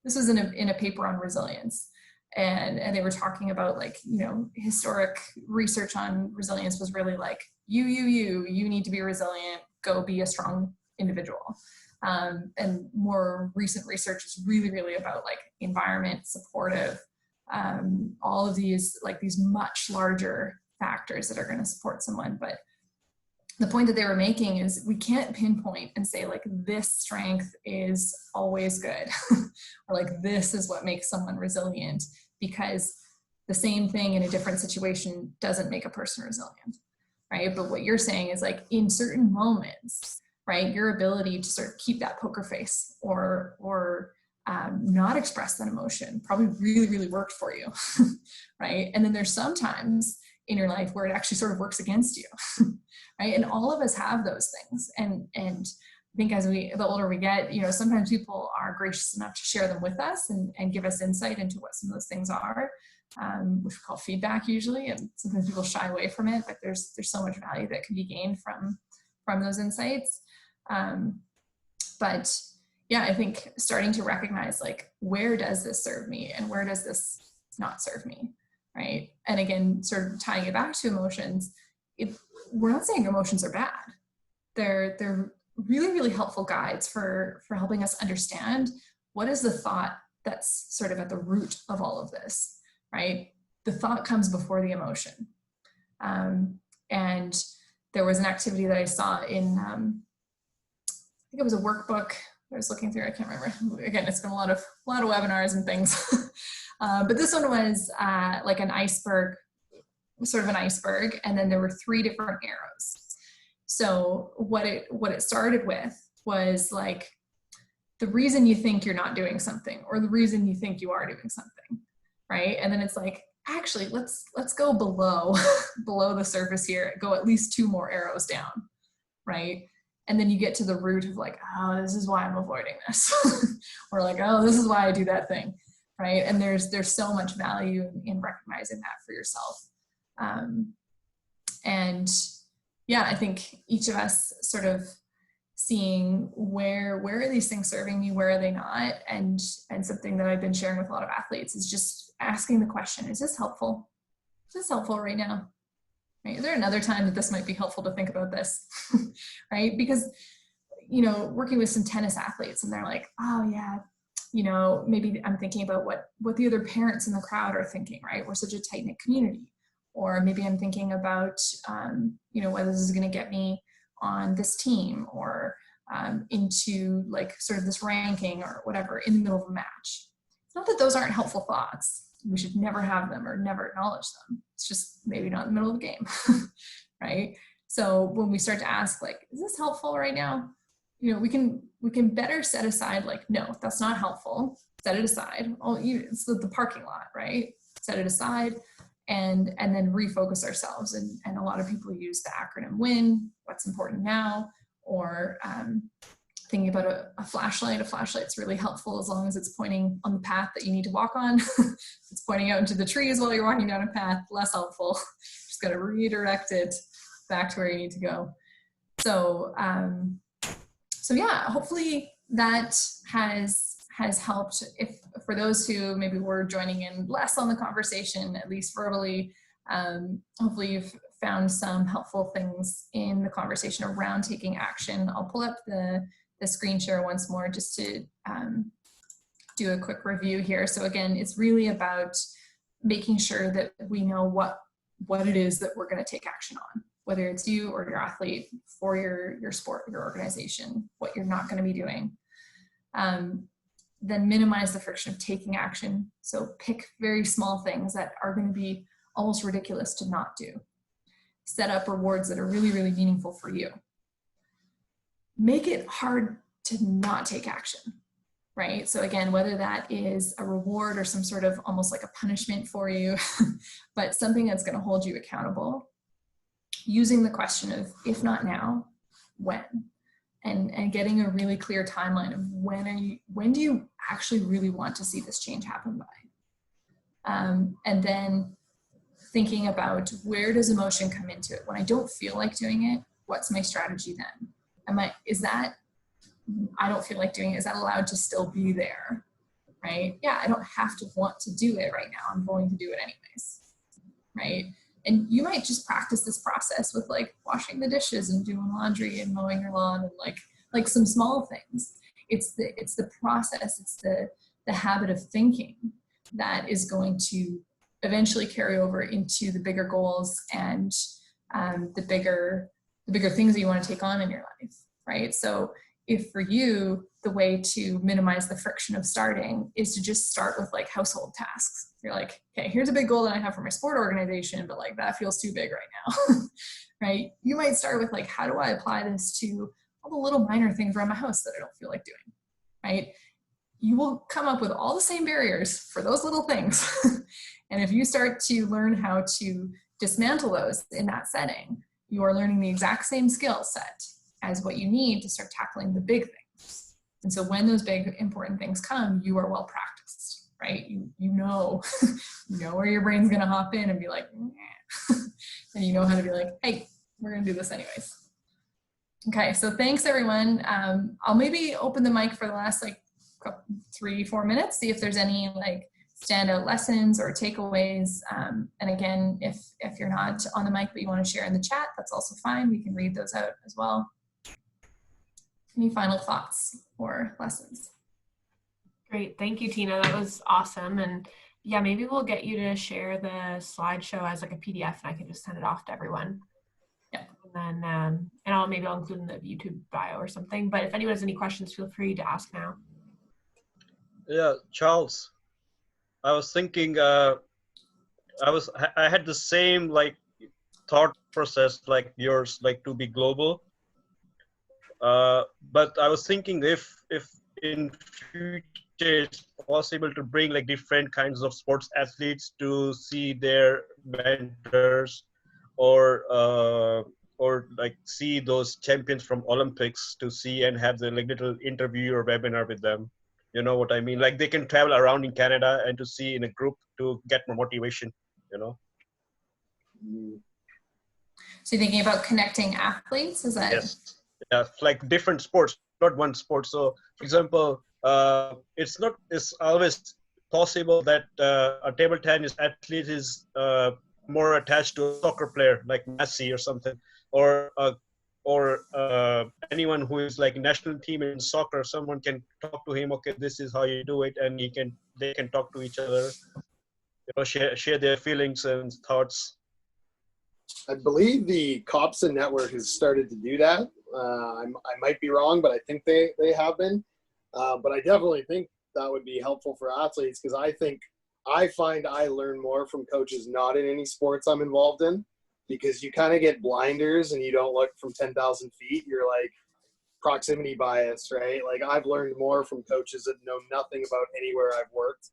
This was in a paper on resilience, and they were talking about, like, you know, historic research on resilience was really like, you need to be resilient, go be a strong individual. And more recent research is really about like environment, supportive, all of these, like these much larger factors that are going to support someone. But the point that they were making is we can't pinpoint and say like this strength is always good or like this is what makes someone resilient, because the same thing in a different situation doesn't make a person resilient, right? But what you're saying is like in certain moments, right, your ability to sort of keep that poker face or not express that emotion probably really worked for you, right? And then there's sometimes in your life where it actually sort of works against you, right? And all of us have those things. And I think as the older we get, you know, sometimes people are gracious enough to share them with us and give us insight into what some of those things are, which we call feedback usually. And sometimes people shy away from it, but there's so much value that can be gained from those insights. But yeah, I think starting to recognize like, where does this serve me and where does this not serve me, right? And again, sort of tying it back to emotions, we're not saying emotions are bad. They're really helpful guides for helping us understand what is the thought that's sort of at the root of all of this, right? The thought comes before the emotion. And there was an activity that I saw in, I think it was a workbook I was looking through, I can't remember. Again, it's been a lot of webinars and things. But this one was like an iceberg, sort of an iceberg, and then there were 3 different arrows. So what it started with was like the reason you think you're not doing something or the reason you think you are doing something, right? And then it's like, actually, let's go below the surface here, go at least 2 more arrows down, right? And then you get to the root of like, oh, this is why I'm avoiding this. Or like, oh, this is why I do that thing, right? And there's so much value in recognizing that for yourself. And yeah, I think each of us sort of seeing where are these things serving me, where are they not, and something that I've been sharing with a lot of athletes is just asking the question, is this helpful? Is this helpful right now? Right? Is there another time that this might be helpful to think about this? Right? Because, you know, working with some tennis athletes and they're like, oh yeah, you know, maybe I'm thinking about what the other parents in the crowd are thinking, right? We're such a tight-knit community. Or maybe I'm thinking about, you know, whether this is going to get me on this team or into like sort of this ranking or whatever in the middle of a match. It's not that those aren't helpful thoughts. We should never have them or never acknowledge them. It's just maybe not in the middle of the game, right? So when we start to ask like, is this helpful right now? You know, we can better set aside like, no, that's not helpful. Set it aside. Oh, it's the parking lot, right? Set it aside. And then refocus ourselves. And a lot of people use the acronym WIN, what's important now, or thinking about a flashlight. A flashlight's really helpful as long as it's pointing on the path that you need to walk on. It's pointing out into the trees while you're walking down a path, less helpful. Just got to redirect it back to where you need to go. So, so yeah, hopefully that has helped. If for those who maybe were joining in less on the conversation, at least verbally, hopefully you've found some helpful things in the conversation around taking action. I'll pull up the screen share once more just to do a quick review here. So again, it's really about making sure that we know what it is that we're going to take action on, whether it's you or your athlete, for your sport, your organization, what you're not going to be doing. Then minimize the friction of taking action. So pick very small things that are going to be almost ridiculous to not do. Set up rewards that are really, really meaningful for you. Make it hard to not take action, right? So again, whether that is a reward or some sort of almost like a punishment for you, but something that's going to hold you accountable, using the question of, if not now, when? And getting a really clear timeline of when do you actually really want to see this change happen by? And then thinking about, where does emotion come into it? When I don't feel like doing it, what's my strategy then? I don't feel like doing it, is that allowed to still be there, right? Yeah, I don't have to want to do it right now. I'm going to do it anyways, right? And you might just practice this process with like washing the dishes and doing laundry and mowing your lawn and like some small things. It's the process, it's the habit of thinking that is going to eventually carry over into the bigger goals and the bigger things that you want to take on in your life, right? So if for you, the way to minimize the friction of starting is to just start with like household tasks. You're like, okay, here's a big goal that I have for my sport organization, but like that feels too big right now, right? You might start with like, how do I apply this to all the little minor things around my house that I don't feel like doing, right? You will come up with all the same barriers for those little things. And if you start to learn how to dismantle those in that setting, you are learning the exact same skill set as what you need to start tackling the big things. And so when those big important things come, you are well practiced, right? You know, you know where your brain's gonna hop in and be like, nah. And you know how to be like, hey, we're gonna do this anyways. Okay, so thanks everyone. I'll maybe open the mic for the last like 3-4 minutes, see if there's any like standout lessons or takeaways. And again, if you're not on the mic but you want to share in the chat, that's also fine. We can read those out as well. Any final thoughts or lessons? Great, thank you, Tina. That was awesome. And yeah, maybe we'll get you to share the slideshow as like a PDF, and I can just send it off to everyone. Yeah. And then, maybe I'll include in the YouTube bio or something. But if anyone has any questions, feel free to ask now. Yeah, Charles, I was thinking, I had the same like thought process like yours, like to be global. But I was thinking if in future it's possible to bring like different kinds of sports athletes to see their mentors, or like see those champions from Olympics to see and have the like little interview or webinar with them. You know what I mean? Like they can travel around in Canada and to see in a group to get more motivation, you know? So you're thinking about connecting athletes? Is that? Yes. Yeah, like different sports, not one sport. So, for example, it's always possible that a table tennis athlete is more attached to a soccer player like Messi or something, or anyone who is like national team in soccer. Someone can talk to him. Okay, this is how you do it, and they can talk to each other. Share their feelings and thoughts. I believe the Copson Network has started to do that. I might be wrong, but I think they have been. But I definitely think that would be helpful for athletes, because I find I learn more from coaches not in any sports I'm involved in, because you kind of get blinders and you don't look from 10,000 feet. You're like proximity bias, right? Like I've learned more from coaches that know nothing about anywhere I've worked.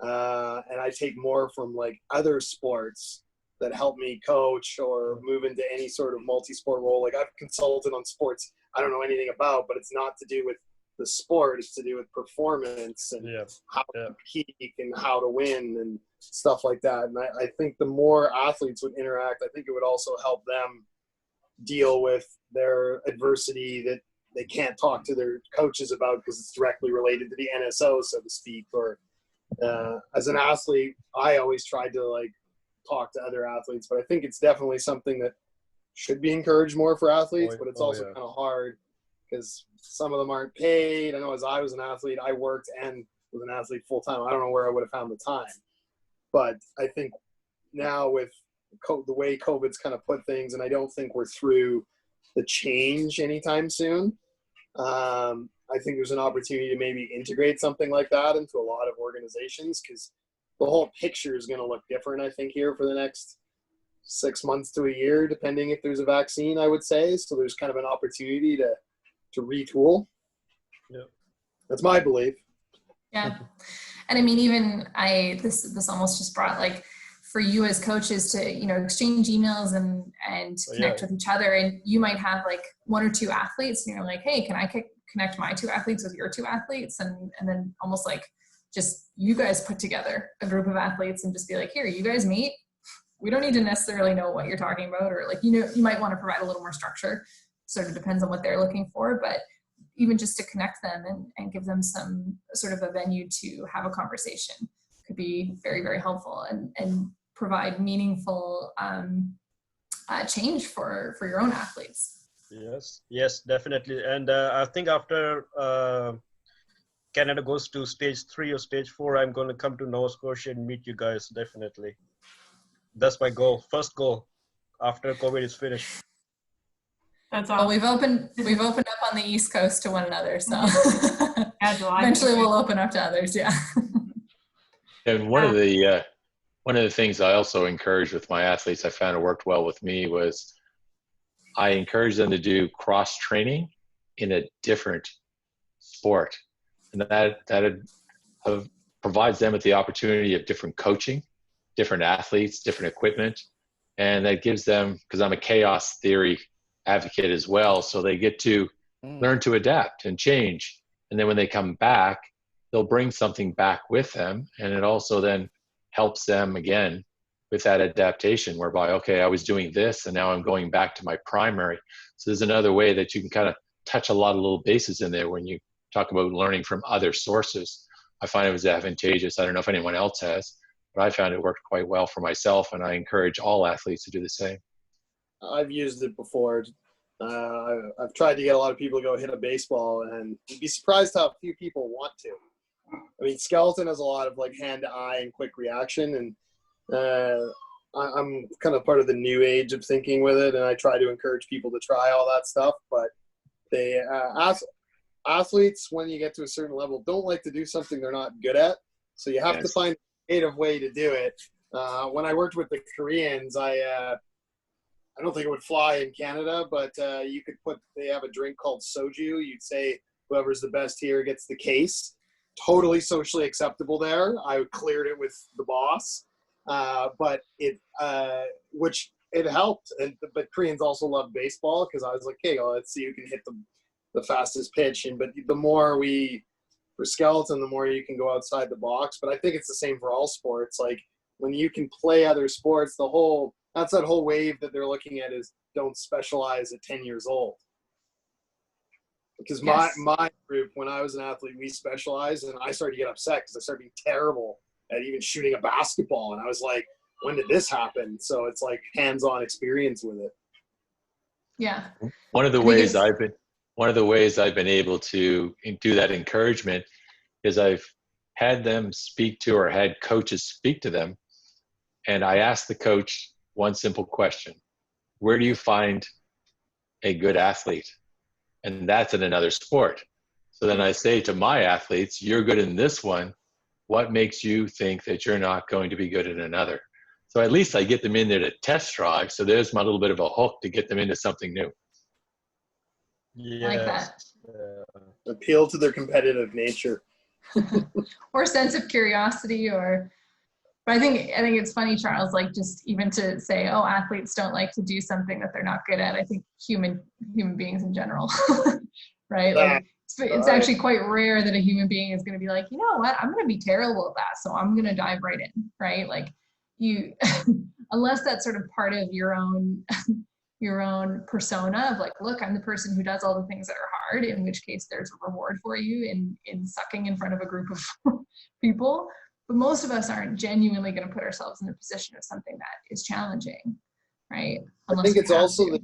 And I take more from like other sports that help me coach or move into any sort of multi-sport role. Like I've consulted on sports I don't know anything about, but it's not to do with the sport. It's to do with performance and how to peak and how to win and stuff like that. And I think the more athletes would interact, I think it would also help them deal with their adversity that they can't talk to their coaches about because it's directly related to the NSO, so to speak. Or as an athlete, I always tried to like talk to other athletes, but I think it's definitely something that should be encouraged more for athletes, but it's also kind of hard because some of them aren't paid. I know as I was an athlete, I worked and was an athlete full time. I don't know where I would have found the time, but I think now with the way COVID's kind of put things, and I don't think we're through the change anytime soon. I think there's an opportunity to maybe integrate something like that into a lot of organizations, because the whole picture is going to look different, I think, here for the next 6 months to a year, depending if there's a vaccine, I would say. So there's kind of an opportunity to retool. Yeah. That's my belief. Yeah. And I mean, even this almost just brought like for you as coaches to, you know, exchange emails and connect with each other. And you might have like one or two athletes and you're like, hey, can I connect my two athletes with your two athletes? And then almost like just you guys put together a group of athletes and just be like, here, you guys meet. We don't need to necessarily know what you're talking about, or like, you know, you might want to provide a little more structure. Sort of depends on what they're looking for, but even just to connect them and give them some sort of a venue to have a conversation could be very, very helpful and provide meaningful change for your own athletes. Yes, definitely. And I think after Canada goes to stage 3 or stage 4, I'm going to come to Nova Scotia and meet you guys, definitely. That's my goal, first goal after COVID is finished. That's awesome. Well, we've opened up on the East Coast to one another, so July. Eventually we'll open up to others. Yeah. And one of the things I also encourage with my athletes, I found it worked well with me, was I encourage them to do cross training in a different sport, and that provides them with the opportunity of different coaching, different athletes, different equipment, and that gives them, because I'm a chaos theory advocate as well, so they get to learn to adapt and change, and then when they come back, they'll bring something back with them, and it also then helps them again with that adaptation, whereby, okay, I was doing this and now I'm going back to my primary. So there's another way that you can kind of touch a lot of little bases in there when you talk about learning from other sources. I find it was advantageous. I don't know if anyone else has, but I found it worked quite well for myself, and I encourage all athletes to do the same. I've used it before. I've tried to get a lot of people to go hit a baseball, and you'd be surprised how few people want to. I mean, skeleton has a lot of like hand-to-eye and quick reaction, and I'm kind of part of the new age of thinking with it, and I try to encourage people to try all that stuff. But they athletes, when you get to a certain level, don't like to do something they're not good at. So you have to find a creative way to do it. When I worked with the Koreans, I don't think it would fly in Canada, but you could they have a drink called soju. You'd say whoever's the best here gets the case. Totally socially acceptable there. I cleared it with the boss, but which it helped. But Koreans also love baseball, because I was like, hey, well, let's see who can hit the fastest pitch. But the more for skeleton, the more you can go outside the box. But I think it's the same for all sports. Like when you can play other sports, the whole that's that whole wave that they're looking at is don't specialize at 10 years old. Because Yes. my group, when I was an athlete, we specialized, and I started to get upset because I started being terrible at even shooting a basketball. And I was like, when did this happen? So it's like hands-on experience with it. Yeah. One of the I think ways it's- I've been able to do that encouragement is I've had them speak to, or had coaches speak to them, and I asked the coach one simple question: where do you find a good athlete? And that's in another sport. So then I say to my athletes, you're good in this one. What makes you think that you're not going to be good in another? So at least I get them in there to test drive. So there's my little bit of a hook to get them into something new. I like that. Appeal to their competitive nature. Or sense of curiosity, but I think it's funny, Charles, like just even to say, oh, athletes don't like to do something that they're not good at. I think human beings in general, right? Like it's actually quite rare that a human being is going to be like, you know what, I'm going to be terrible at that, so I'm going to dive right in, right? Like you, unless that's sort of part of your own persona of like, look, I'm the person who does all the things that are hard, in which case there's a reward for you in sucking in front of a group of people. But most of us aren't genuinely going to put ourselves in the position of something that is challenging, right? I think it's also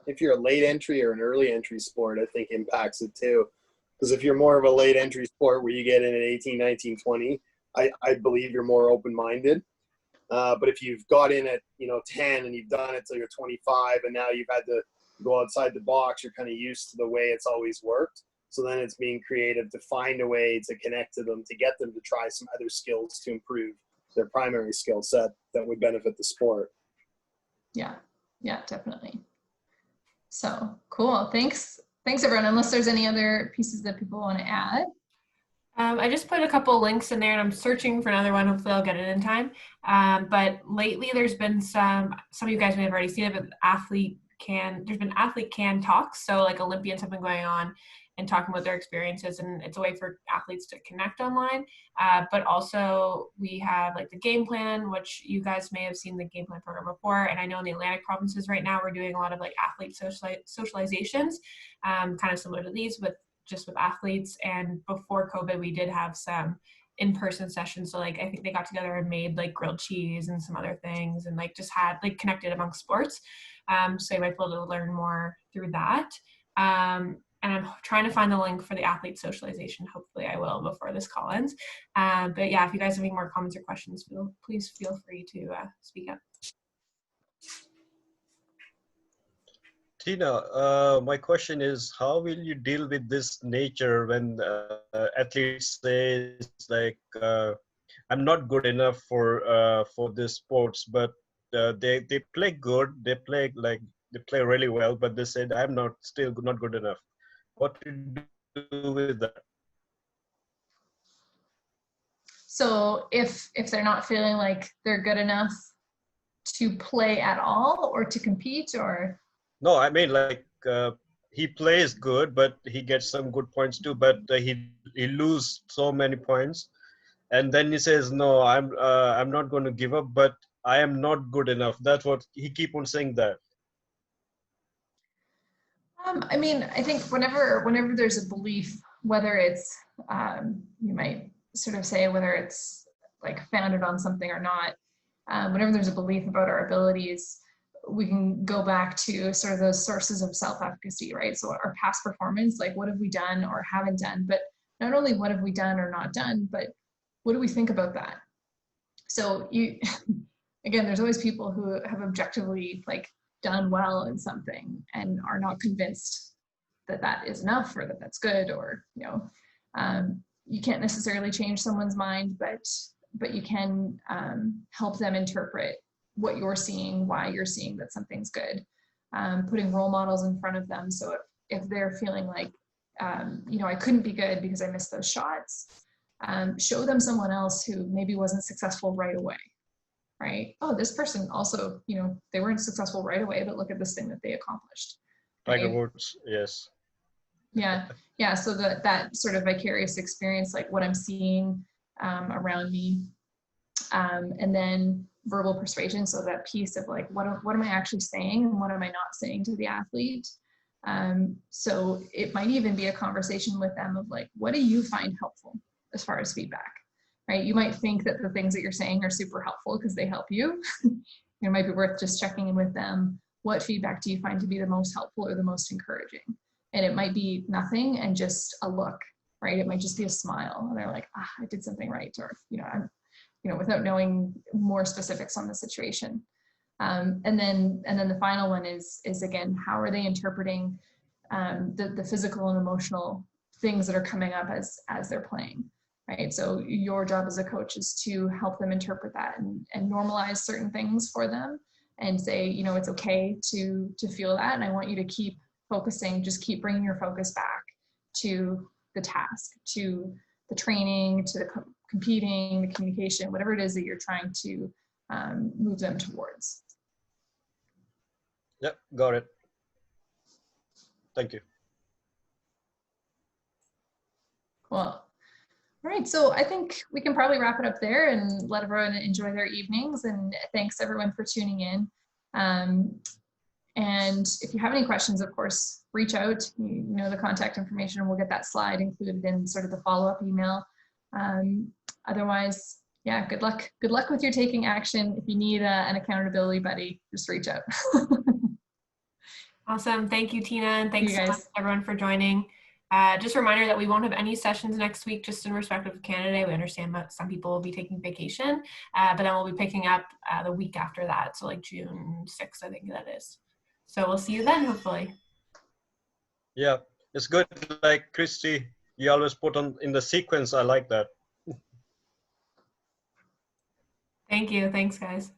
if you're a late entry or an early entry sport, I think impacts it too. Because if you're more of a late entry sport where you get in at 18, 19, 20, I believe you're more open-minded. But if you've got in at 10 and you've done it till you're 25 and now you've had to go outside the box, you're kind of used to the way it's always worked. So then it's being creative to find a way to connect to them, to get them to try some other skills to improve their primary skill set that would benefit the sport. Yeah, definitely. So cool. Thanks everyone. Unless there's any other pieces that people want to add. I just put a couple links in there, and I'm searching for another one. Hopefully I'll get it in time. But lately there's been some of you guys may have already seen it, but there's been athlete can talks. So like Olympians have been going on and talking about their experiences, and it's a way for athletes to connect online. But also we have like the game plan, which you guys may have seen the game plan program before. And I know in the Atlantic provinces right now, we're doing a lot of like athlete socializations, kind of similar to these with athletes. And before COVID, we did have some in-person sessions. So like, I think they got together and made like grilled cheese and some other things, and like just had like connected amongst sports. So you might be able to learn more through that. And I'm trying to find the link for the athlete socialization. Hopefully I will before this call ends. But yeah, if you guys have any more comments or questions, please feel free to speak up. Tina, my question is, how will you deal with this nature when athletes say like, I'm not good enough for this sports, but they play good, they play really well, but they said I'm still not good enough. What do you do with that? So if they're not feeling like they're good enough to play at all or to compete, or? No, I mean like he plays good, but he gets some good points too, but he loses so many points, and then he says, no, I'm not going to give up, but I am not good enough. That's what he keep on saying that. I mean, I think whenever there's a belief, whether it's, you might sort of say whether it's like founded on something or not, whenever there's a belief about our abilities, we can go back to sort of those sources of self-efficacy, right? So our past performance, like what have we done or haven't done, but not only what have we done or not done, but what do we think about that? So again, there's always people who have objectively like done well in something and are not convinced that that is enough or that that's good, or you can't necessarily change someone's mind, but you can help them interpret what you're seeing, why you're seeing that something's good, putting role models in front of them. So if they're feeling like I couldn't be good because I missed those shots, show them someone else who maybe wasn't successful right away. Right? Oh, this person also, they weren't successful right away, but look at this thing that they accomplished. Right? Tiger Woods, yes. Yeah. So that sort of vicarious experience, like what I'm seeing around me, and then verbal persuasion. So that piece of like, what am I actually saying and what am I not saying to the athlete? So it might even be a conversation with them of like, what do you find helpful as far as feedback, right? You might think that the things that you're saying are super helpful because they help you. It might be worth just checking in with them. What feedback do you find to be the most helpful or the most encouraging? And it might be nothing and just a look, right? It might just be a smile. And they're like, I did something right. Or, without knowing more specifics on the situation. And then the final one is again, how are they interpreting the physical and emotional things that are coming up as they're playing, right? So your job as a coach is to help them interpret that and normalize certain things for them and say, it's okay to feel that. And I want you to keep focusing, just keep bringing your focus back to the task, to the training, to the competing, the communication, whatever it is that you're trying to move them towards. Yep, got it. Thank you. Cool. All right, so I think we can probably wrap it up there and let everyone enjoy their evenings. And thanks everyone for tuning in. And if you have any questions, of course, reach out. You know the contact information. We'll get that slide included in sort of the follow-up email. Otherwise, yeah, good luck. Good luck with your taking action. If you need an accountability buddy, just reach out. Awesome. Thank you, Tina. And thanks You so much guys. everyone for joining. Just a reminder that we won't have any sessions next week, just in respect of Canada. We understand that some people will be taking vacation, but then we'll be picking up the week after that. So like June 6th, I think that is. So we'll see you then, hopefully. Yeah, it's good. Like Christy, you always put on in the sequence. I like that. Thank you. Thanks, guys.